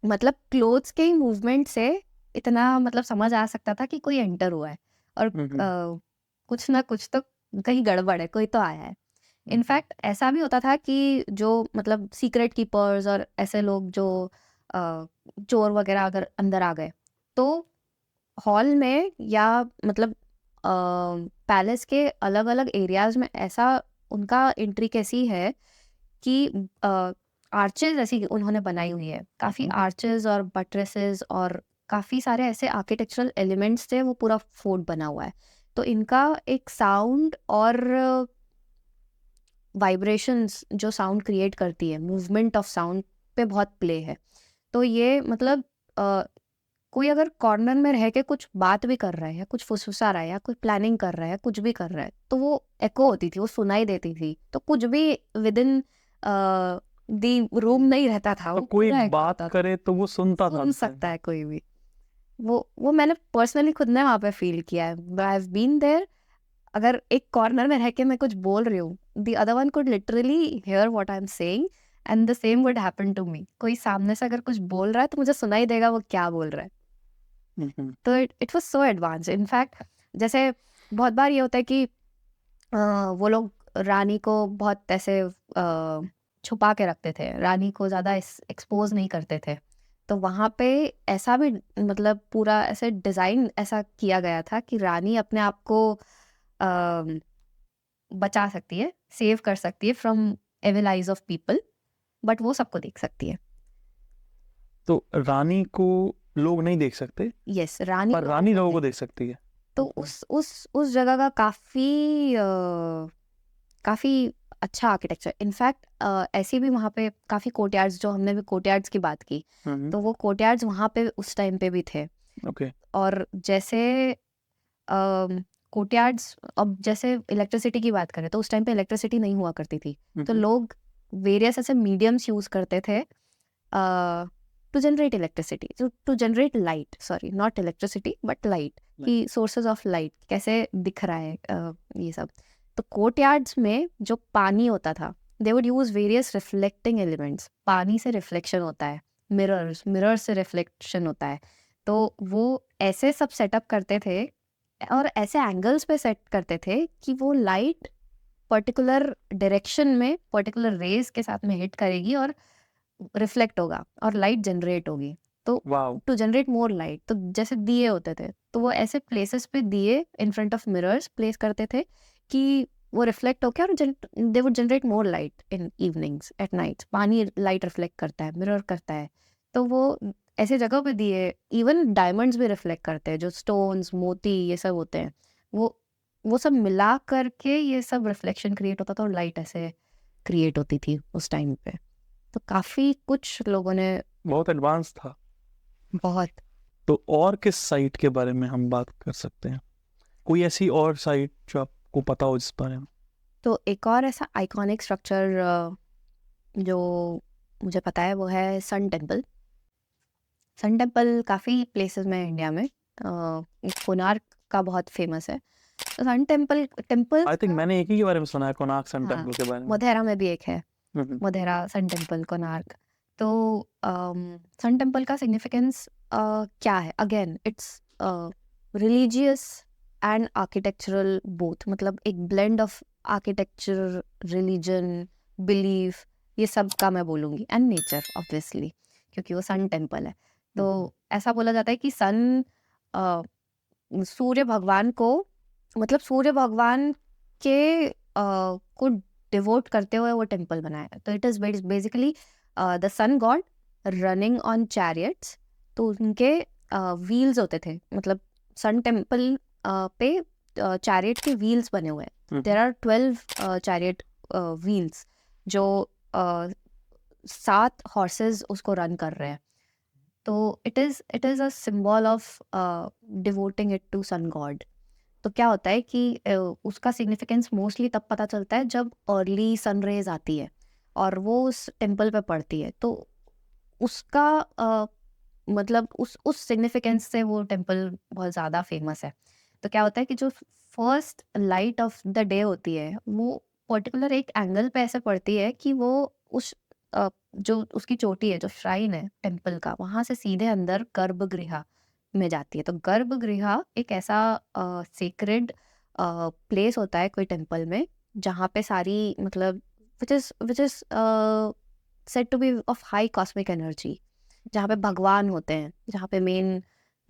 मतलब क्लोथ्स के ही मूवमेंट से इतना मतलब समझ आ सकता था कि कोई एंटर हुआ है और कुछ ना कुछ तो कहीं गड़बड़ है, कोई तो आया है। इनफैक्ट ऐसा भी होता था कि जो मतलब सीक्रेट कीपर्स और ऐसे लोग जो चोर वगैरह अगर अंदर आ गए, तो हॉल में या मतलब पैलेस के अलग अलग एरियाज में ऐसा उनका एंट्री कैसी है कि आर्चेज ऐसी उन्होंने बनाई हुई है, काफी आर्चेज और बट्रेसेस और काफी सारे ऐसे आर्किटेक्चरल एलिमेंट्स से वो पूरा फोर्ट बना हुआ है। तो इनका एक साउंड और वाइब्रेशंस जो साउंड क्रिएट करती है, मूवमेंट ऑफ साउंड पे बहुत प्ले है। तो ये मतलब कोई अगर कॉर्नर में रह के कुछ बात भी कर रहा है या कुछ फुसफुसा रहा है या कुछ प्लानिंग कर रहा है, कुछ भी कर रहा है, तो वो एको होती थी, वो सुनाई देती थी। तो कुछ भी विद इन दी रूम नहीं रहता था, तो वो कोई पूरा echo बात होता था। करे तो वो सुनता था। सुन सकता है कोई भी। वो मैंने पर्सनली खुद ने वहां पे फील किया है। I have been there. अगर एक कॉर्नर में रह के मैं कुछ बोल रही हूँ, the other one could literally hear what I am saying and the same would happen to me. कोई सामने से अगर कुछ बोल रहा है तो मुझे सुनाई देगा वो क्या बोल रहा है। तो it was so advance. In fact जैसे बहुत बार ये होता है कि वो लोग रानी को बहुत ऐसे छुपा के रखते थे, रानी को ज़्यादा एक्सपोज नहीं करते थे। तो वहाँ पे ऐसा भी मतलब पूरा ऐसे डिज़ाइन ऐसा किया गया था कि रानी अपने आप को बचा सकती है, सेव कर सकती है from evil eyes of people, but वो सबको देख सकती है। तो रानी को लोग नहीं देख सकते, यस, रानी पर रानी लोगों को देख सकती है। तो उस जगह का काफी अच्छा आर्किटेक्चर। इनफैक्ट ऐसे भी वहाँ पे काफी कोर्टयार्ड्स, जो हमने भी कोर्टयार्ड्स की बात की, तो वो कोर्टयार्ड्स वहाँ पे उस टाइम पे भी थे। ओके। और जैसे कोर्टयार्ड्स, अब जैसे इलेक्ट्रिसिटी की बात करें तो उस टाइम पे इलेक्ट्रिसिटी नहीं हुआ करती थी, तो लोग वेरियस ऐसे मीडियम्स यूज करते थे to generate electricity, to generate light, sorry not electricity but light, कि सोर्सेज ऑफ लाइट कैसे दिख रहा है ये सब। तो कोर्टयार्ड्स में जो पानी होता था, they would use various reflecting elements. पानी से रिफ्लेक्शन होता है, मिरर्स से रिफ्लेक्शन होता है। तो वो ऐसे सब सेटअप करते थे और ऐसे एंगल्स पे सेट करते थे कि वो लाइट पर्टिकुलर डायरेक्शन में पर्टिकुलर रेज के साथ में हिट करेगी और रिफ्लेक्ट होगा और लाइट जनरेट होगी। तो टू जनरेट मोर लाइट, तो जैसे दिए होते थे, तो वो ऐसे प्लेसेस पे दिए in front of mirrors place करते थे कि वो रिफ्लेक्ट होके और they would generate more light in evenings, at night. पानी लाइट रिफ्लेक्ट करता है, मिरर करता है, तो वो ऐसे जगह पे दिए, इवन डायमंड्स भी रिफ्लेक्ट करते हैं, जो स्टोन्स मोती ये सब होते हैं, वो सब मिला करके ये सब रिफ्लेक्शन क्रिएट होता था और लाइट ऐसे क्रिएट होती थी उस टाइम पे। तो काफी कुछ लोगों ने बहुत एडवांस था। बहुत। तो और किस साइट के बारे में हम बात कर सकते हैं? कोई ऐसी और साइट जो आपको पता हो जिस बारे में? तो एक और ऐसा आइकॉनिक स्ट्रक्चर जो मुझे पता है वो है सन टेम्पल। सन टेम्पल काफ़ी प्लेसेस में इंडिया में, कोणार्क का बहुत फेमस है। तो sun temple temple I think मैंने एक ही के बारे में सुना है, कोणार्क सन हाँ, टेम्पल के बारे में। मोधेरा में भी एक है, हम्म, मोधेरा सन टेम्पल कोणार्क। तो सन टेम्पल का सिग्निफिकेंस क्या है? Again it's religious and architectural both, मतलब एक blend of architecture, religion, belief, ये सब का मैं बोलूँगी, एंड नेचर ऑब्वियसली, क्योंकि वो सन टेम्पल है। तो ऐसा बोला जाता है कि सन सूर्य भगवान को, मतलब सूर्य भगवान के को डिवोट करते हुए वो टेम्पल बनाया है। तो it is basically the sun god running on chariots. तो उनके व्हील्स होते थे, मतलब सन टेम्पल पे चैरियट के व्हील्स बने हुए हैं। देयर आर 12 चैरियट व्हील्स, जो 7 हॉर्सेस उसको रन कर रहे हैं। तो it is a symbol of devoting it to sun god. तो क्या होता है कि उसका सिग्निफिकेंस मोस्टली तब पता चलता है जब अर्ली सन रेज आती है और वो उस टेम्पल पे पड़ती है। तो उसका मतलब उस सिग्निफिकेंस से वो टेम्पल बहुत ज़्यादा फेमस है। तो क्या होता है कि जो first light of the day होती है वो पर्टिकुलर एक एंगल पे ऐसे पड़ती है कि वो उस जो उसकी चोटी है, जो श्राइन है टेम्पल का, वहाँ से सीधे अंदर गर्भगृह में जाती है। तो गर्भगृह एक ऐसा सेक्रेड प्लेस होता है कोई टेम्पल में, जहाँ पे सारी, मतलब which is said to be of high cosmic energy, जहाँ पे भगवान होते हैं, जहाँ पे मेन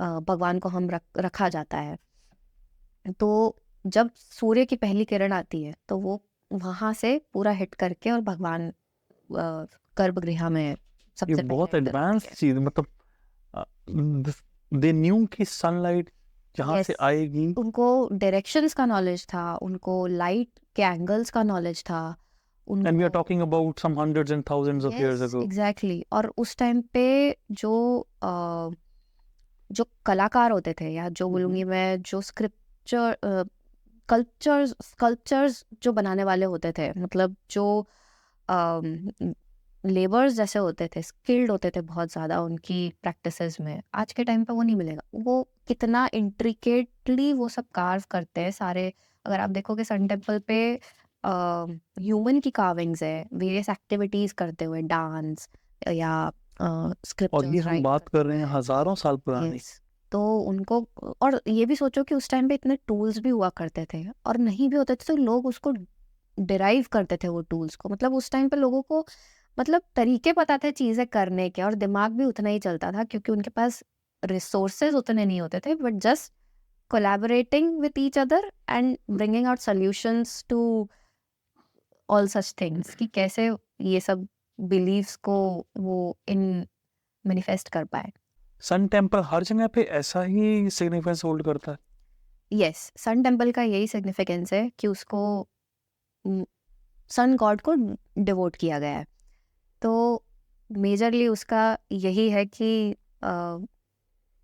भगवान को हम रखा जाता है। तो जब सूर्य की पहली किरण आती है तो वो वहां से पूरा हिट करके और भगवान गर्भगृह में ये सबसे बहुत पहले enter एडवांस होती है। चीज, मतलब दे न्यू कि सनलाइट जहाँ से Yes, आएगी। उनको डायरेक्शंस का नॉलेज था, उनको लाइट के एंगल्स का नॉलेज था, एंड वी आर उनको talking about some hundreds and thousands of years yes ago. Exactly. और उस टाइम पे जो जो कलाकार होते थे, या जो बोलूँगी मैं, जो स्क्रिप्चर स्कल्पचर्स जो बनाने वाले होते थे, मतलब जो लेबर्स जैसे होते थे, स्किल्ड होते थे बहुत ज़्यादा उनकी प्रैक्टिसेस में, आज के टाइम पे वो नहीं मिलेगा। वो कितना इंट्रिकेटली वो सब कार्व करते हैं सारे। अगर आप देखोगे सन टेम्पल पे ह्यूमन की कार्विंग्स है, वेरियस एक्टिविटीज करते हुए, डांस या और ये स्क्रिप्चर्स हम राइट बात कर करते रहे हैं हुए। हजारों साल पुरानी। यस। तो उनको, और ये भी सोचो कि उस टाइम पे इतने टूल्स भी हुआ करते थे, और नहीं भी होते थे तो लोग उसको डिराइव करते थे वो टूल्स को। मतलब उस टाइम पे लोगों को, मतलब तरीके पता थे चीज़ें करने के, और दिमाग भी उतना ही चलता था, क्योंकि उनके पास रिसोर्सेज उतने नहीं होते थे, but just collaborating with each other and bringing out solutions to all such things, कि कैसे ये सब बिलीव्स को वो इन मैनिफेस्ट कर पाए। सन टेम्पल हर जगह पे ऐसा ही सिग्निफिकेंस होल्ड करता है? यस, सन टेम्पल का यही सिग्निफिकेंस है कि उसको सन गॉड को डिवोट किया गया है। तो मेजरली उसका यही है कि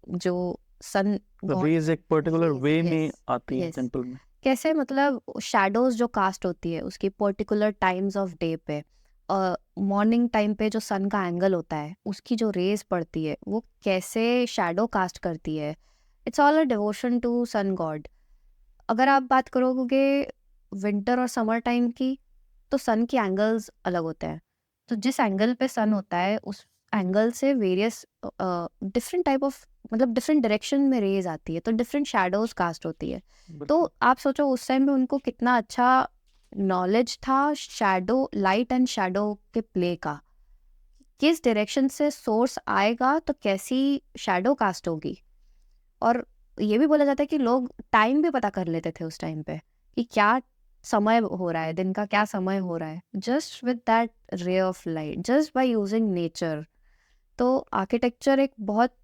जो सन गॉड रेज एक पर्टिकुलर वे में यस आती है यस, टेम्पल में। कैसे, मतलब शैडोज जो कास्ट होती है उसकी पर्टिकुलर टाइम्स ऑफ डे पे, मॉर्निंग टाइम पे जो सन का एंगल होता है, उसकी जो रेज पड़ती है वो कैसे शैडो कास्ट करती है। It's all a devotion to sun god. अगर आप बात करोगे विंटर और समर टाइम की, तो सन के एंगल्स अलग होते हैं। तो जिस एंगल पे सन होता है उस एंगल से वेरियस डिफरेंट टाइप ऑफ, मतलब डिफरेंट डायरेक्शन में रेज आती है, तो डिफरेंट शैडोज कास्ट होती है। तो आप सोचो उस टाइम में उनको कितना अच्छा नॉलेज था शैडो, लाइट एंड शैडो के प्ले का, किस डायरेक्शन से सोर्स आएगा तो कैसी शैडो कास्ट होगी। और ये भी बोला जाता है कि लोग टाइम भी पता कर लेते थे उस टाइम पे, कि क्या समय हो रहा है, दिन का क्या समय हो रहा है, just with that ray of light, just by using nature. तो आर्किटेक्चर एक बहुत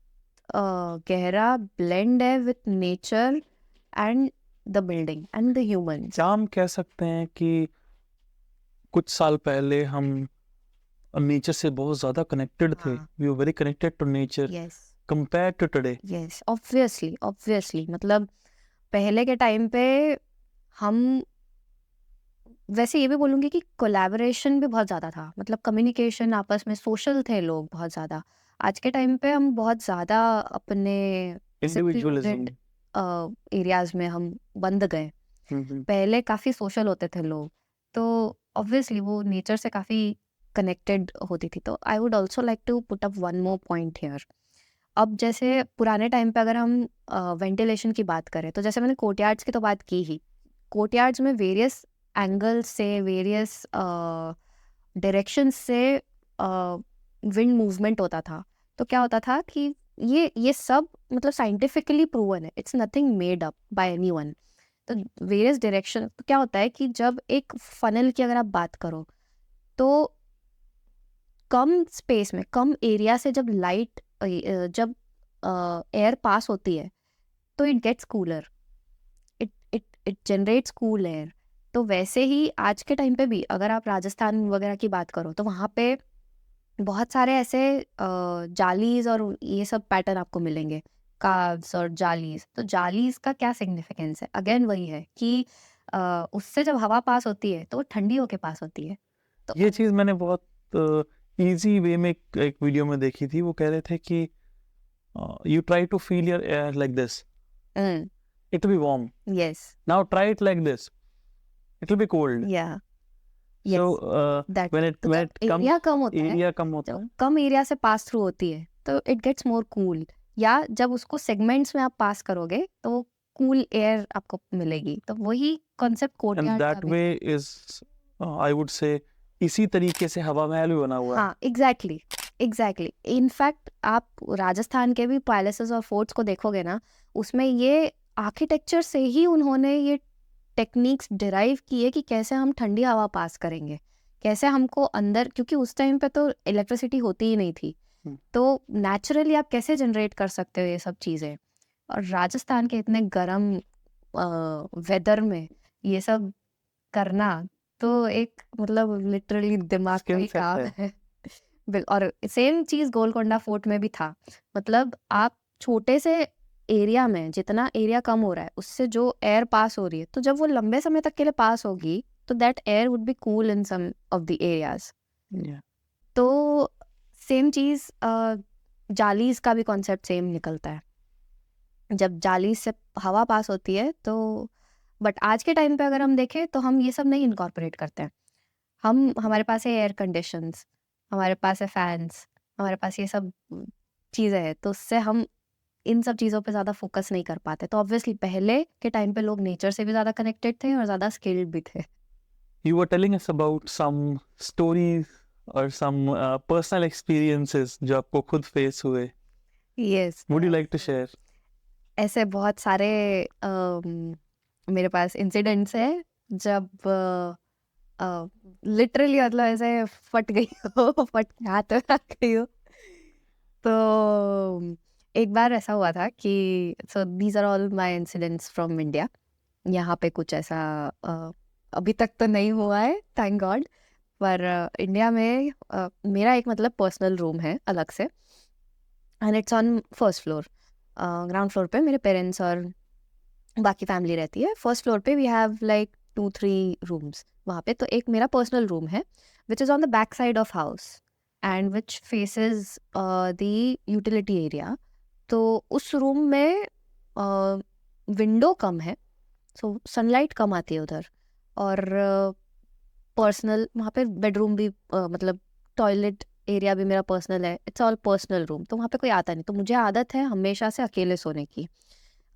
गहरा ब्लेंड है with nature and the building and the human. क्या हम कह सकते हैं कि कुछ साल पहले हम नेचर से बहुत ज्यादा कनेक्टेड थे, we were very connected to nature yes compare to today? Yes, obviously मतलब पहले के टाइम पे हम, वैसे ये भी बोलूँगी कि कोलैबोरेशन भी बहुत ज़्यादा था, मतलब कम्युनिकेशन आपस में, सोशल थे लोग बहुत ज़्यादा। आज के टाइम पे हम बहुत ज़्यादा अपने इंडिविजुअलिज्म। एरियाज में हम बंद गए। पहले काफ़ी सोशल होते थे लोग, तो ऑब्वियसली वो नेचर से काफ़ी कनेक्टेड होती थी। तो I would also like to put up one more point here. अब जैसे पुराने टाइम पे अगर हम वेंटिलेशन की बात करें, तो जैसे मैंने कोर्टयार्ड्स की तो बात की ही, कोर्टयार्ड्स में वेरियस एंगल्स से, वेरियस डायरेक्शन से विंड मूवमेंट होता था। तो क्या होता था कि ये सब मतलब साइंटिफिकली प्रूवन है, it's nothing made up by anyone. तो वेरियस डायरेक्शन, तो क्या होता है कि जब एक फनल की अगर आप बात करो, तो कम स्पेस में, कम एरिया से जब लाइट, जब एयर पास होती है, तो it gets cooler, it it it generates cool air. तो वैसे ही आज के टाइम पे भी अगर आप राजस्थान वगैरह की बात करो, तो वहाँ पे बहुत सारे ऐसे जालीज और ये सब पैटर्न आपको मिलेंगे, कार्व्स और जालीज। तो जालीज का क्या सिग्निफिकेंस है? अगेन वही है कि उससे जब हवा पास होती है तो वो ठंडी होके पास होती है। तो ये चीज मैंने बहुत इजी वे में एक वीडियो में देखी थी। वो कह रहे थे कि you try to feel your air like this, it will be warm, yes, now try it like this, it will be cold. या सो यस दैट। व्हेन तो जब इट कम एरिया कम होता है, एरिया कम होता जब है, कम एरिया से pass through होती है, तो इट गेट्स मोर कूल। या जब उसको सेगमेंट्स में आप पास करोगे तो कूल एयर आपको मिलेगी। तो वही कॉन्सेप्ट एंड कोर्टयार्ड का दैट भी वे है। इज आई वुड से इसी तरीके से हवा महल भी बना हुआ है। हाँ, एग्जैक्टली एग्जैक्टली। इनफैक्ट आप राजस्थान के भी पैलेसेस और फोर्ट्स को देखोगे ना, उसमें ये आर्किटेक्चर से ही उन्होंने ये टेक्निक्स डिराइव किए कि कैसे हम ठंडी हवा पास करेंगे, कैसे हमको अंदर, क्योंकि उस टाइम पे तो इलेक्ट्रिसिटी होती ही नहीं थी, तो नेचुरली आप कैसे जनरेट कर सकते हो ये सब चीज़ें। और राजस्थान के इतने गर्म वेदर में ये सब करना, तो एक मतलब लिटरली दिमाग का स्किल ही सेट काम है। है। और सेम चीज़ गोलकोंडा फोर्ट में भी था। मतलब आप छोटे से एरिया में, जितना एरिया कम हो रहा है उससे जो एयर पास हो रही है, तो जब वो लंबे समय तक के लिए पास होगी, तो that air would be cool in some of the areas. Yeah. तो सेम चीज़ जालीज का भी कॉन्सेप्ट सेम निकलता है। जब जाली से हवा पास होती है तो, बट आज के टाइम पे अगर हम देखें तो हम ये सब नहीं इनकॉर्पोरेट करते हैं। हमारे पास है एयर कंडीशंस, हमारे पास है फैंस, हमारे पास ये सब चीज़ें हैं, तो उससे हम इन सब चीज़ों पे ज़्यादा फोकस नहीं कर पाते। तो ऑब्वियसली पहले के टाइम पे लोग नेचर से भी ज़्यादा कनेक्टेड थे और ज़्यादा स्किल्ड भी थे। You were telling us about some stories or some personal experiences जो आपको खुद फेस हुए. Yes, Would you like to share? ऐसे बहुत सारे मेरे पास इंसिडेंट्स है जब लिटरली मतलब ऐसे फट गई हो, फट के हाथ में रख गई हो। तो एक बार ऐसा हुआ था कि, so these are all my incidents from India. यहाँ पे कुछ ऐसा अभी तक तो नहीं हुआ है, थैंक गॉड। पर इंडिया में मेरा एक मतलब पर्सनल रूम है अलग से, and it's on first floor. Ground floor पे मेरे पेरेंट्स और बाकी फैमिली रहती है। फर्स्ट फ्लोर पे वी हैव लाइक 2-3 रूम्स। वहाँ पे तो एक मेरा पर्सनल रूम है which is on the back side of house and which faces the utility area. तो उस रूम में विंडो कम है, सो सनलाइट कम आती है उधर। और पर्सनल वहाँ पे बेडरूम भी मतलब टॉयलेट एरिया भी मेरा पर्सनल है, इट्स ऑल पर्सनल रूम। तो वहाँ पे कोई आता नहीं, तो मुझे आदत है हमेशा से अकेले सोने की।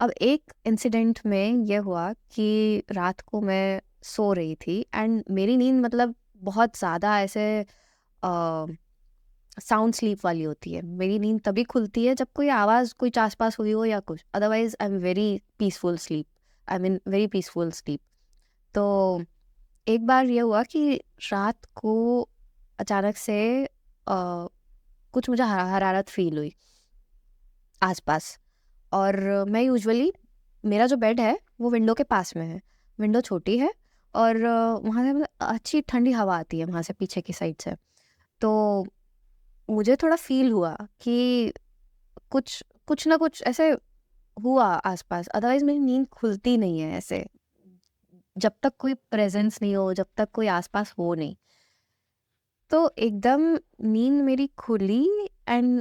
अब एक इंसिडेंट में ये हुआ कि रात को मैं सो रही थी एंड मेरी नींद मतलब बहुत ज़्यादा ऐसे साउंड स्लीप वाली होती है। मेरी नींद तभी खुलती है जब कोई आवाज़ कुछ आसपास हुई हो या कुछ, otherwise I am very peaceful sleep, I mean very peaceful sleep. तो एक बार ये हुआ कि रात को अचानक से कुछ मुझे हरारत फील हुई आसपास। और मैं यूजुअली, मेरा जो बेड है वो विंडो के पास में है, विंडो छोटी है और वहाँ से मतलब अच्छी ठंडी हवा आती है वहाँ से पीछे की साइड से। तो मुझे थोड़ा फील हुआ कि कुछ कुछ ना कुछ ऐसे हुआ आसपास, अदरवाइज मेरी नींद खुलती नहीं है ऐसे, जब तक कोई प्रेजेंस नहीं हो, जब तक कोई आसपास हो नहीं। तो एकदम नींद मेरी खुली एंड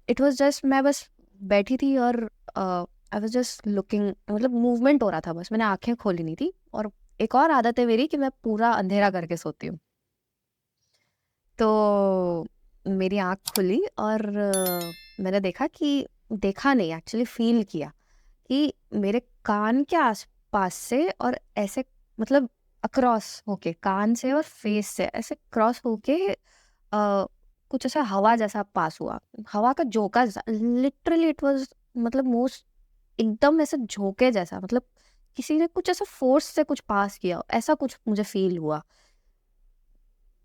इट वाज जस्ट, मैं बस बैठी थी और आई वाज जस्ट लुकिंग, मतलब मूवमेंट हो रहा था बस, मैंने आंखें खोली नहीं थी। और एक और आदत है मेरी कि मैं पूरा अंधेरा करके सोती हूँ। तो मेरी आँख खुली और मैंने देखा कि, देखा नहीं एक्चुअली फील किया कि मेरे कान के आसपास से और ऐसे, मतलब अक्रॉस होके, कान से और फेस से ऐसे क्रॉस होके कुछ ऐसा हवा जैसा पास हुआ, हवा का झोंका, लिटरली इट वाज, मतलब मोस्ट, एकदम ऐसे झोंके जैसा, मतलब किसी ने कुछ ऐसा फोर्स से कुछ पास किया, ऐसा कुछ मुझे फील हुआ।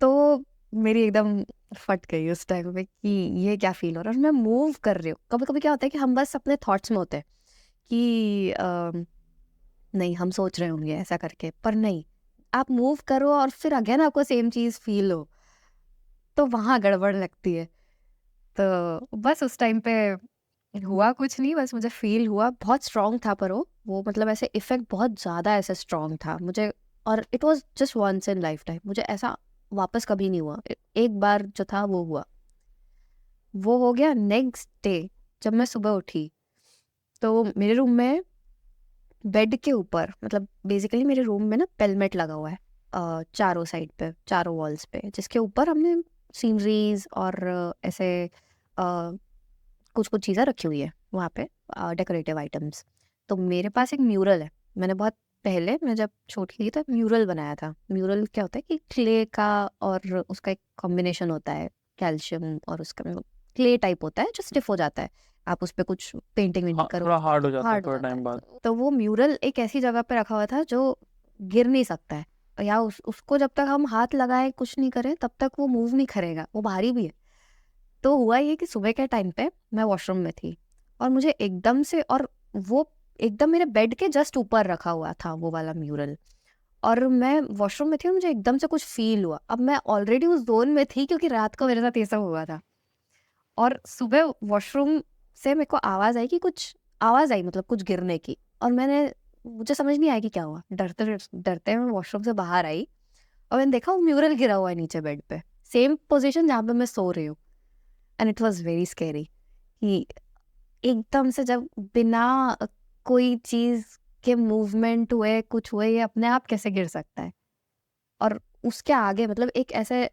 तो मेरी एकदम फट गई उस टाइम पे कि ये क्या फील हो रहा है, और मैं मूव कर रही हूँ। कभी कभी क्या होता है कि हम बस अपने थॉट्स में होते हैं कि नहीं हम सोच रहे होंगे ऐसा करके, पर नहीं, आप मूव करो और फिर अगेन आपको सेम चीज फील हो, तो वहां गड़बड़ लगती है। तो बस उस टाइम पे हुआ कुछ नहीं, बस मुझे फील हुआ, बहुत स्ट्रांग था, पर वो मतलब ऐसे इफेक्ट बहुत ज्यादा ऐसे स्ट्रांग था मुझे। और it was just once in lifetime, मुझे ऐसा वापस कभी नहीं हुआ, एक बार जो था वो हुआ। वो हो गया नेक्स्ट डे, जब मैं सुबह उठी तो मेरे रूम में बेड के ऊपर, मतलब बेसिकली मेरे रूम में ना पेलमेट लगा हुआ है चारों साइड पे, चारों वॉल्स पे, जिसके ऊपर हमने सीनरीज और ऐसे कुछ कुछ चीज़ें रखी हुई है वहाँ पे, डेकोरेटिव आइटम्स। तो मेरे पास एक म्यूरल है, मैंने बहुत पहले, मैं जब छोटी थी तो म्यूरल बनाया था। म्यूरल क्या होता है कि क्ले का और उसका एक कॉम्बिनेशन होता है, कैल्शियम और उसका, मतलब क्ले टाइप होता है जो स्टिफ हो जाता है, आप उस पर कुछ पेंटिंग वेंटिंग करो थोड़ा हार्ड हो जाता है हार्ड हो थोड़ा जाता टाइम है। बाद। तो वो म्यूरल एक ऐसी जगह पे रखा हुआ था जो गिर नहीं सकता है, या उसको जब तक हम हाथ लगाए कुछ नहीं करें तब तक वो मूव नहीं करेगा, वो भारी भी है। तो हुआ ये कि सुबह के टाइम पे मैं वॉशरूम में थी और मुझे एकदम से, और वो एकदम मेरे बेड के जस्ट ऊपर रखा हुआ था वो वाला म्यूरल, और मैं वॉशरूम में थी और मुझे एकदम से कुछ फील हुआ। अब मैं ऑलरेडी उस जोन में थी क्योंकि रात को मेरे साथ ये सब हुआ था, और सुबह वॉशरूम से मेरे को आवाज आई कि कुछ आवाज आई, मतलब कुछ गिरने की, और मुझे समझ नहीं आया कि क्या हुआ। डरते डरते मैं वॉशरूम से बाहर आई और मैंने देखा वो म्यूरल गिरा हुआ है नीचे बेड पे, सेम पोजीशन जहाँ पे मैं सो रही हूँ। And it was very scary कि एकदम से जब बिना कोई चीज के मूवमेंट हुए, कुछ हुए, ये अपने आप कैसे गिर सकता है। और उसके आगे मतलब एक ऐसे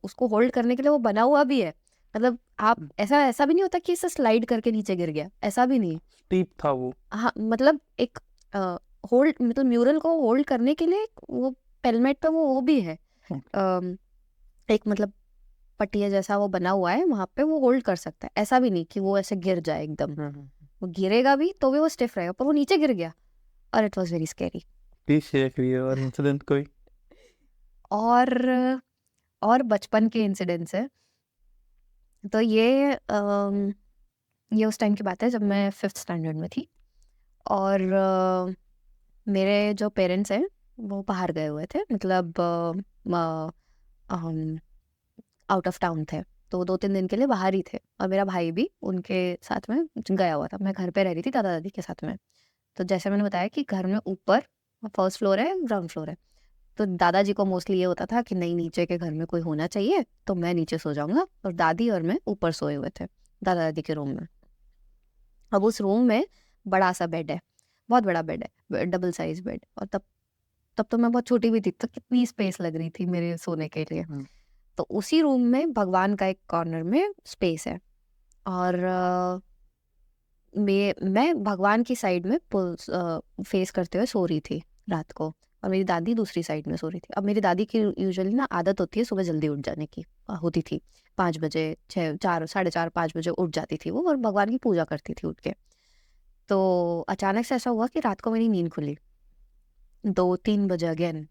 उसको होल्ड करने के लिए वो बना हुआ भी है, मतलब आप ऐसा ऐसा भी नहीं होता कि इसे स्लाइड करके नीचे गिर गया, ऐसा भी नहीं। स्टीप था वो। हाँ, मतलब एक होल्ड, मतलब म्यूरल को होल्ड करने के लिए वो पेलमेट पे वो भी है, अम, एक मतलब पटिया जैसा वो बना हुआ है, वहां पे वो होल्ड कर सकता है, ऐसा भी नहीं कि वो ऐसे गिर जाए एकदम। वो गिरेगा भी तो भी वो स्टिफ रहेगा, पर वो नीचे गिर गया और it was very scary. Please share करिए और इंसिडेंट कोई। और बचपन के इंसिडेंट्स है। तो ये उस टाइम की बात है जब मैं 5th स्टैंडर्ड में थी, और मेरे जो पेरेंट्स हैं वो बाहर गए हुए थे, मतलब आउट ऑफ टाउन थे, तो 2-3 दिन के लिए बाहर ही थे, और मेरा भाई भी उनके साथ में गया हुआ था। मैं घर पे रह रही थी दादा दादी के साथ में। तो जैसे मैंने बताया कि घर में ऊपर फर्स्ट फ्लोर है, ग्राउंड फ्लोर है, तो दादाजी को मोस्टली ये होता था कि नहीं, नीचे के घर में कोई होना चाहिए, तो मैं नीचे सो जाऊंगा, और दादी और मैं ऊपर सोए हुए थे दादा दादी के रूम में। अब उस रूम में बड़ा सा बेड है, बहुत बड़ा बेड है, डबल साइज बेड, और तब तब तो मैं बहुत छोटी भी थी, तो कितनी स्पेस लग रही थी मेरे सोने के लिए। तो उसी रूम में भगवान का एक कॉर्नर में स्पेस है, और मैं भगवान की साइड में फेस करते हुए सो रही थी रात को, और मेरी दादी दूसरी साइड में सो रही थी। अब मेरी दादी की यूजुअली ना आदत होती है सुबह जल्दी उठ जाने की, होती थी 5 बजे, 6, 4, 4:30, 5 बजे उठ जाती थी वो, और भगवान की पूजा करती थी उठ के। तो अचानक से ऐसा हुआ कि रात को मेरी नींद खुली, 2-3 बजे अगेन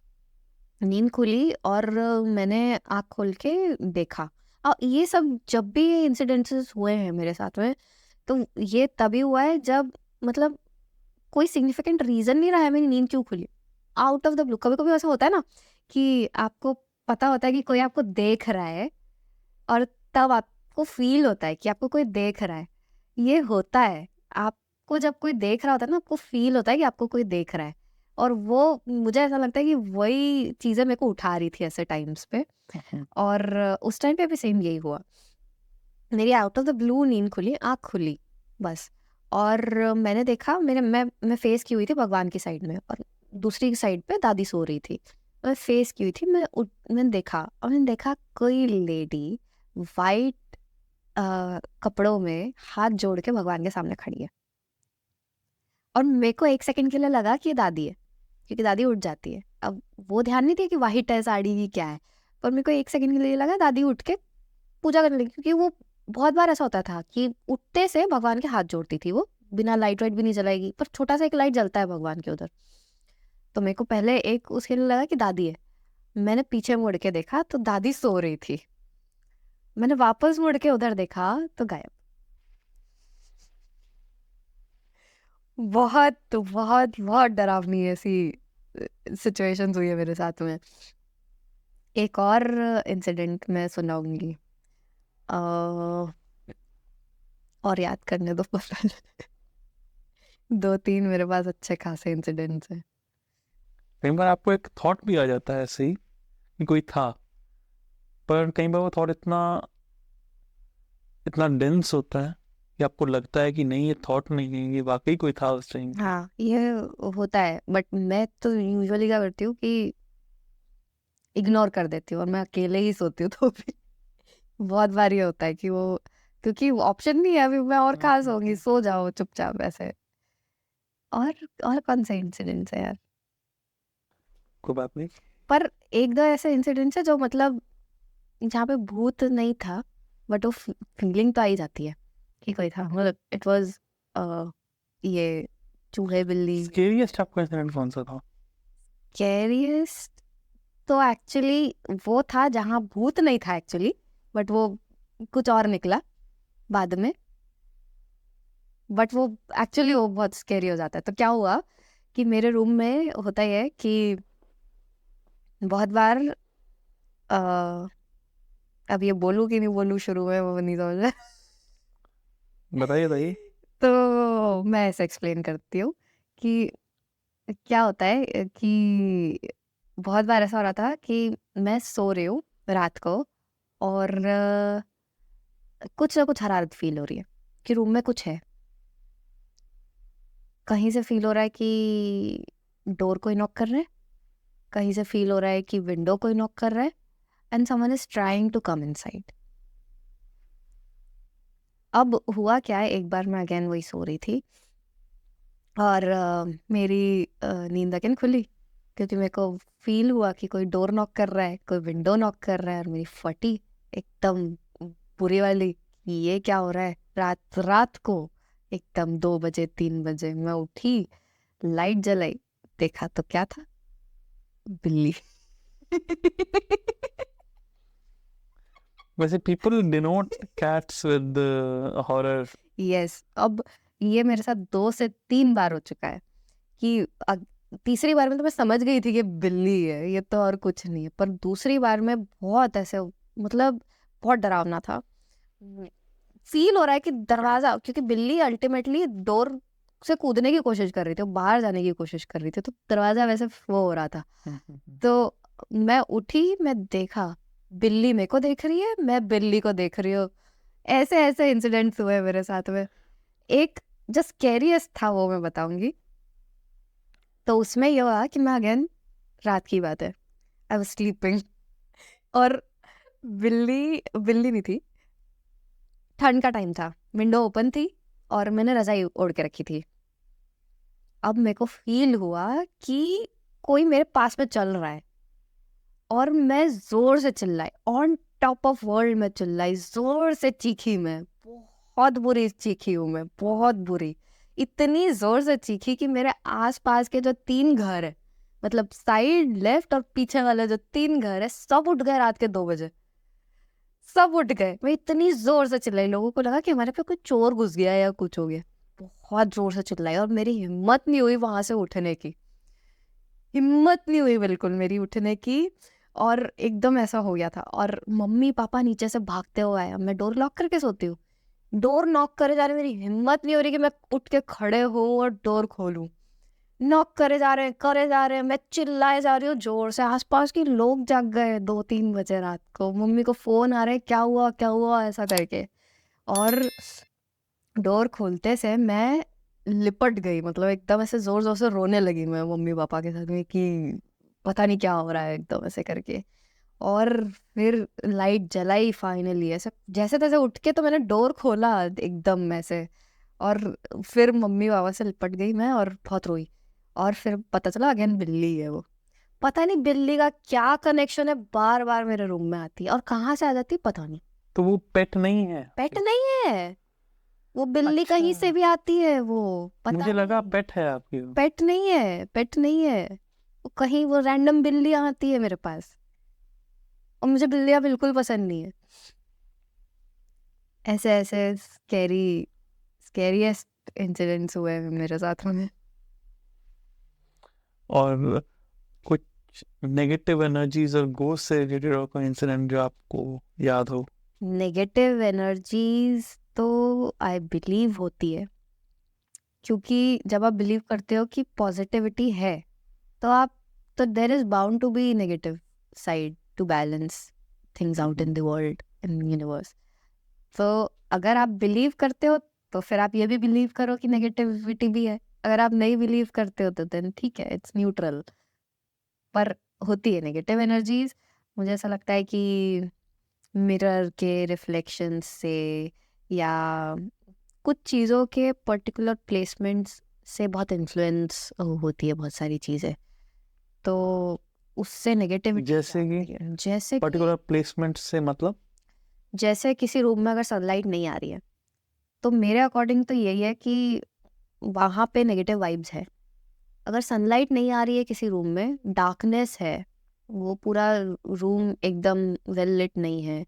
नींद खुली, और मैंने आँख खोल के देखा, और ये सब जब भी ये इंसिडेंसेस हुए हैं मेरे साथ में, तो ये तभी हुआ है जब मतलब कोई सिग्निफिकेंट रीजन नहीं रहा है मेरी नींद क्यों खुली, आउट ऑफ द ब्लू। कभी कभी ऐसा होता है ना कि आपको पता होता है कि कोई आपको देख रहा है, और तब आपको फील होता है कि आपको कोई देख रहा है। ये होता है, आपको जब कोई देख रहा होता है ना, आपको फील होता है कि आपको कोई देख रहा है। और वो मुझे ऐसा लगता है कि वही चीजें मेरे को उठा रही थी ऐसे टाइम्स पे। और उस टाइम पे भी सेम यही हुआ, मेरी आउट ऑफ द ब्लू नींद खुली, आँख खुली बस। और मैंने देखा, मैं फेस की हुई थी भगवान की साइड में, और दूसरी साइड पे दादी सो रही थी। मैं फेस की हुई थी, मैंने देखा, और मैंने देखा कोई लेडी वाइट कपड़ों में हाथ जोड़ के भगवान के सामने खड़ी है। और मेरे को एक सेकंड के लिए लगा कि ये दादी है, क्योंकि दादी उठ जाती है। अब वो ध्यान नहीं दिया कि वाइट है साड़ी की क्या है, पर मेरे को एक सेकंड के लिए लगा दादी उठ के पूजा करने लगी, क्योंकि वो बहुत बार ऐसा होता था कि उठते से भगवान के हाथ जोड़ती थी वो, बिना लाइट वाइट भी नहीं जलाएगी, पर छोटा सा एक लाइट जलता है भगवान के उधर। तो मेरे को पहले एक उसके लिए लगा कि दादी है। मैंने पीछे मुड़ के देखा तो दादी सो रही थी। मैंने वापस मुड़ के उधर देखा तो गायब। बहुत बहुत बहुत डरावनी ऐसी सिचुएशंस हुई है मेरे साथ में। एक और इंसिडेंट मैं सुनाऊंगी, और याद करने दो पता। 2-3 मेरे पास अच्छे खासे इंसिडेंट्स हैं। कई बार आपको एक थॉट भी आ जाता है ऐसे ही कि कोई था, पर कई बार वो थॉट इतना इतना डेंस होता है कि आपको लगता है कि नहीं ये थॉट नहीं है, ये वाकई कोई था उस टाइम। हाँ, ये होता है, बट मैं तो यूजुअली क्या करती हूँ कि इग्नोर कर देती हूँ, और मैं अकेले ही सोती हूँ। तो भी बहुत बार ये होता है कि वो, क्योंकि ऑप्शन नहीं है अभी, मैं और कहाँ सोऊंगी, सो जाओ चुपचाप ऐसे। और और कौन से इंसिडेंट्स है यार? कोई बात नहीं। पर एक दो ऐसे इंसिडेंट्स है जो मतलब जहाँ पे भूत नहीं था, बट वो फीलिंग तो आई जाती है कि कोई था। मतलब इट वाज ये चूहे बिल्ली। स्केरियस्ट आपका इंसिडेंट कौन सा था? कैरियस्ट तो एक्चुअली वो था जहाँ भूत नहीं था एक्चुअली, बट वो कुछ और निकला बाद में। बट वो एक्चुअली वो बहुत स्केरी हो जाता है। तो क्या हुआ कि मेरे रूम में होता ही है कि बहुत बार अब ये बोलूँ कि नहीं बोलूँ शुरू में, वो नहीं समझ में। बताइए बताइए। तो मैं ऐसे एक्सप्लेन करती हूँ कि क्या होता है कि बहुत बार ऐसा हो रहा था कि मैं सो रही हूँ रात को, और कुछ ना कुछ हरारत फील हो रही है कि रूम में कुछ है। कहीं से फील हो रहा है कि डोर कोई नॉक कर रहा है, कहीं से फील हो रहा है कि विंडो कोई नॉक कर रहा है, and someone is trying to come inside. अब हुआ क्या है, एक बार मैं अगेन वही सो रही थी, और मेरी नींद अगेन खुली, क्योंकि मेरे को फील हुआ कि कोई डोर नॉक कर रहा है, कोई विंडो नॉक कर रहा है, और मेरी फटी एकदम बुरी वाली कि ये क्या हो रहा है रात रात को। एकदम 2 बजे 3 बजे मैं उठी, लाइट जलाई, देखा तो क्या था, बिल्ली। वैसे people denote cats with horror. Yes, अब ये मेरे साथ 2 से 3 बार हो चुका है कि तीसरी बार में तो मैं समझ गई थी कि बिल्ली है, ये तो और कुछ नहीं है। पर दूसरी बार में बहुत ऐसे, मतलब बहुत डरावना था। फील हो रहा है कि दरवाजा, क्योंकि बिल्ली अल्टीमेटली डोर से कूदने की कोशिश कर रही थी, वो बाहर जाने की कोशिश कर रही थी, तो दरवाजा वैसे वो हो रहा था। तो मैं उठी, मैं देखा बिल्ली मेरे को देख रही है, मैं बिल्ली को देख रही हूँ। ऐसे ऐसे इंसिडेंट्स हुए मेरे साथ में। एक जो स्कैरियस्ट था वो मैं बताऊंगी। तो उसमें ये हुआ कि मैं अगेन, रात की बात है, आई वाज स्लीपिंग, और बिल्ली बिल्ली नहीं थी, ठंड का टाइम था, विंडो ओपन थी, और मैंने रजाई ओढ़ के रखी थी। अब मेरे को फील हुआ कि कोई मेरे पास में चल रहा है, और मैं जोर से चिल्लाई, ऑन टॉप ऑफ वर्ल्ड में चिल्लाई, जोर से चीखी मैं, बहुत बुरी चीखी हूँ मैं, बहुत बुरी। इतनी जोर से चीखी कि मेरे आसपास के जो 3 घर है, मतलब साइड लेफ्ट और पीछे वाले जो 3 घर है, सब उठ गए रात के 2 बजे। सब उठ गए, मैं इतनी जोर से चिल्लाई, लोगों को लगा कि हमारे पे कोई चोर घुस गया या कुछ हो गया। बहुत जोर से चिल्लाई और मेरी हिम्मत नहीं हुई वहां से उठने की, हिम्मत नहीं हुई बिल्कुल मेरी उठने की। और एकदम ऐसा हो गया था, और मम्मी पापा नीचे से भागते हुए आए। मैं डोर लॉक करके सोती हूँ, डोर नॉक करे जा रहे, मेरी हिम्मत नहीं हो रही कि मैं उठ के खड़े हूँ और डोर खोलूं। नॉक करे जा रहे हैं, मैं चिल्लाए जा रही हूँ जोर से। आसपास के लोग जाग गए, 2-3 बजे रात को मम्मी को फोन आ रहे हैं, क्या हुआ ऐसा करके। और डोर खोलते से मैं लिपट गई, मतलब एकदम ऐसे जोर जोर से रोने लगी मैं मम्मी पापा के साथ में कि पता नहीं क्या हो रहा है, एकदम ऐसे करके। और फिर लाइट जलाई फाइनली, ऐसे जैसे तैसे उठ के तो मैंने डोर खोला एकदम ऐसे। और फिर मम्मी पापा से लिपट गई मैं और बहुत रोई। और फिर पता चला अगेन बिल्ली है वो। पता नहीं बिल्ली का क्या कनेक्शन है, बार बार मेरे रूम में आती है और कहाँ से आ जाती है पता नहीं। तो वो पेट नहीं है पेट आपके? नहीं है वो, बिल्ली कहीं से अच्छा, भी आती है वो, पता मुझे लगा नहीं। पेट है आपकी वो। पेट नहीं है, पेट नहीं है वो, कहीं वो रैंडम बिल्ली आती है मेरे पास। और मुझे बिल्लियाँ बिल्कुल पसंद नहीं है। ऐसे ऐसे स्कैरीएस्ट इंसिडेंट्स हुए हैं मेरे साथ में। और कुछ नेगेटिव एनर्जीज और गोस्ट से रिलेटेड और कोई इंसिडेंट जो आपको याद हो? नेगेटिव एनर्जीज तो आई बिलीव होती है, क्योंकि जब आप बिलीव करते हो कि पॉजिटिविटी है तो there is bound to be negative side to balance things out in the world, in universe. तो अगर आप बिलीव करते हो तो फिर आप ये भी बिलीव करो कि नेगेटिविटी भी है। अगर आप नहीं बिलीव करते हो तो देन ठीक है, इट्स न्यूट्रल। पर होती है नेगेटिव एनर्जीज। मुझे ऐसा लगता है कि मिरर के रिफ्लेक्शन से, या कुछ चीज़ों के पर्टिकुलर प्लेसमेंट्स से बहुत इन्फ्लुएंस होती है बहुत सारी चीज़ें। तो उससे नेगेटिविटी जैसे कि जैसे कि पर्टिकुलर प्लेसमेंट से मतलब? जैसे किसी रूम में अगर सनलाइट नहीं आ रही है तो मेरे अकॉर्डिंग तो यही है कि वहाँ पे नेगेटिव वाइब्स है। अगर सनलाइट नहीं आ रही है किसी रूम में, डार्कनेस है, वो पूरा रूम एकदम वेल लिट नहीं है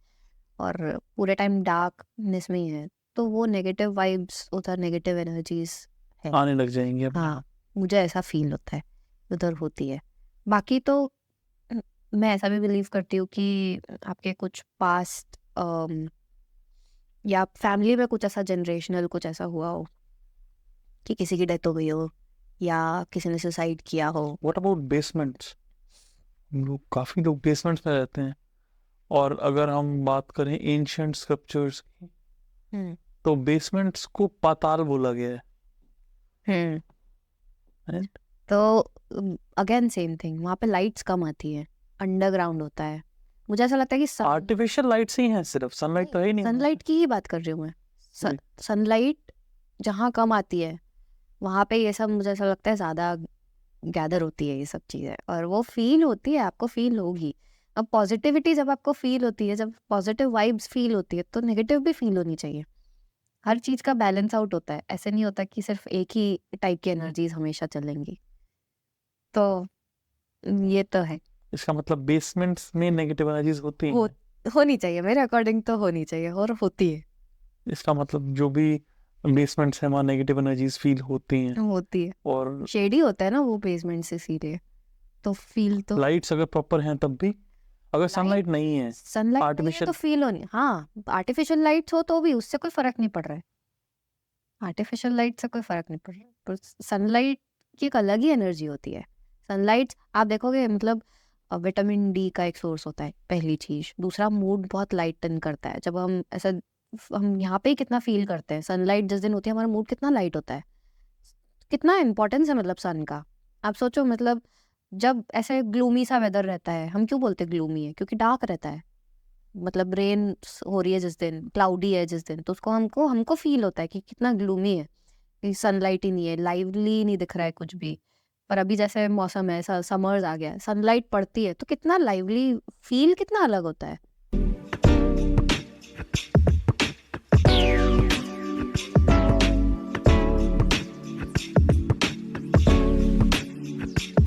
और पूरे टाइम डार्कनेस में ही है, तो वो नेगेटिव वाइब्स उधर, नेगेटिव एनर्जीज है। आने लग जाएंगे अब। हाँ, मुझे ऐसा फील होता है उधर होती है। बाकी तो मैं ऐसा भी बिलीव करती हूँ कि आपके कुछ पास्ट या फैमिली में कुछ ऐसा जनरेशनल कुछ ऐसा हुआ हो कि किसी की डेथ हो गई हो या किसी ने सुसाइड किया हो। What about basements? लोग, काफी लोग बेसमेंट्स में रहते हैं। और अगर हम बात करें एंशियंट स्क्रिप्चर्स की, हम्म तो बेसमेंट्स को पाताल बोला गया हम्म है। तो अगेन सेम थिंग, वहाँ पे लाइट्स कम आती है, अंडरग्राउंड होता है। मुझे ऐसा लगता है कि आर्टिफिशियल लाइट्स ही हैं सिर्फ, सनलाइट तो है ही नहीं वहाँ सनलाइट की ही बात कर रही हूँ मैं। पे। सनलाइट जहाँ कम आती है वहाँ पे ये सब मुझे ऐसा लगता है ज़्यादा गैदर होती है ये सब चीज़ें, और वो फील होती है, आपको फील होगी। अब पॉजिटिविटी जब आपको फील होती है, जब पॉजिटिव वाइब्स फील होती है, तो नेगेटिव भी फील होनी चाहिए। हर चीज़ का बैलेंस आउट होता है, ऐसे नहीं होता कि सिर्फ एक ही टाइप की एनर्जीज हमेशा चलेंगी। तो ये तो है, इसका मतलब बेसमेंट्स में नेगेटिव एनर्जीज होती हो हैं। होनी चाहिए, मेरे अकॉर्डिंग तो होनी चाहिए और होती है। इसका मतलब जो भी बेसमेंट्स है वहाँ नेगेटिव एनर्जीज फील होती हैं। होती है, और शेडी होता है ना वो बेसमेंट से सीधे, तो फील तो लाइट्स अगर प्रॉपर हैं तब भी, अगर सनलाइट नहीं है, सनलाइट नहीं है तो आर्टिफिशियल। फील होनी। हाँ, आर्टिफिशियल लाइट्स हो तो भी उससे कोई फर्क नहीं पड़ रहा है, आर्टिफिशियल लाइट से कोई फर्क नहीं पड़ रहा है, पर सनलाइट की एक अलग ही एनर्जी होती है। सनलाइट आप देखोगे, मतलब विटामिन डी का एक सोर्स होता है, पहली चीज। दूसरा, मूड बहुत लाइटन करता है जब हम ऐसा, हम यहाँ पे ही कितना फील करते हैं, सनलाइट जिस दिन होती है हमारा मूड कितना लाइट होता है। कितना इंपॉर्टेंस है मतलब सन का। आप सोचो, मतलब जब ऐसे ग्लूमी सा वेदर रहता है, हम क्यों बोलते ग्लूमी है, क्योंकि डार्क रहता है। मतलब रेन हो रही है जिस दिन, क्लाउडी है जिस दिन, तो उसको हमको हमको फील होता है कि कितना ग्लूमी है, कि सनलाइट ही नहीं है, लाइवली नहीं दिख रहा है कुछ भी। पर अभी जैसे मौसम है, समर्स आ गया है, सनलाइट पड़ती है तो कितना लाइवली फील, कितना अलग होता है।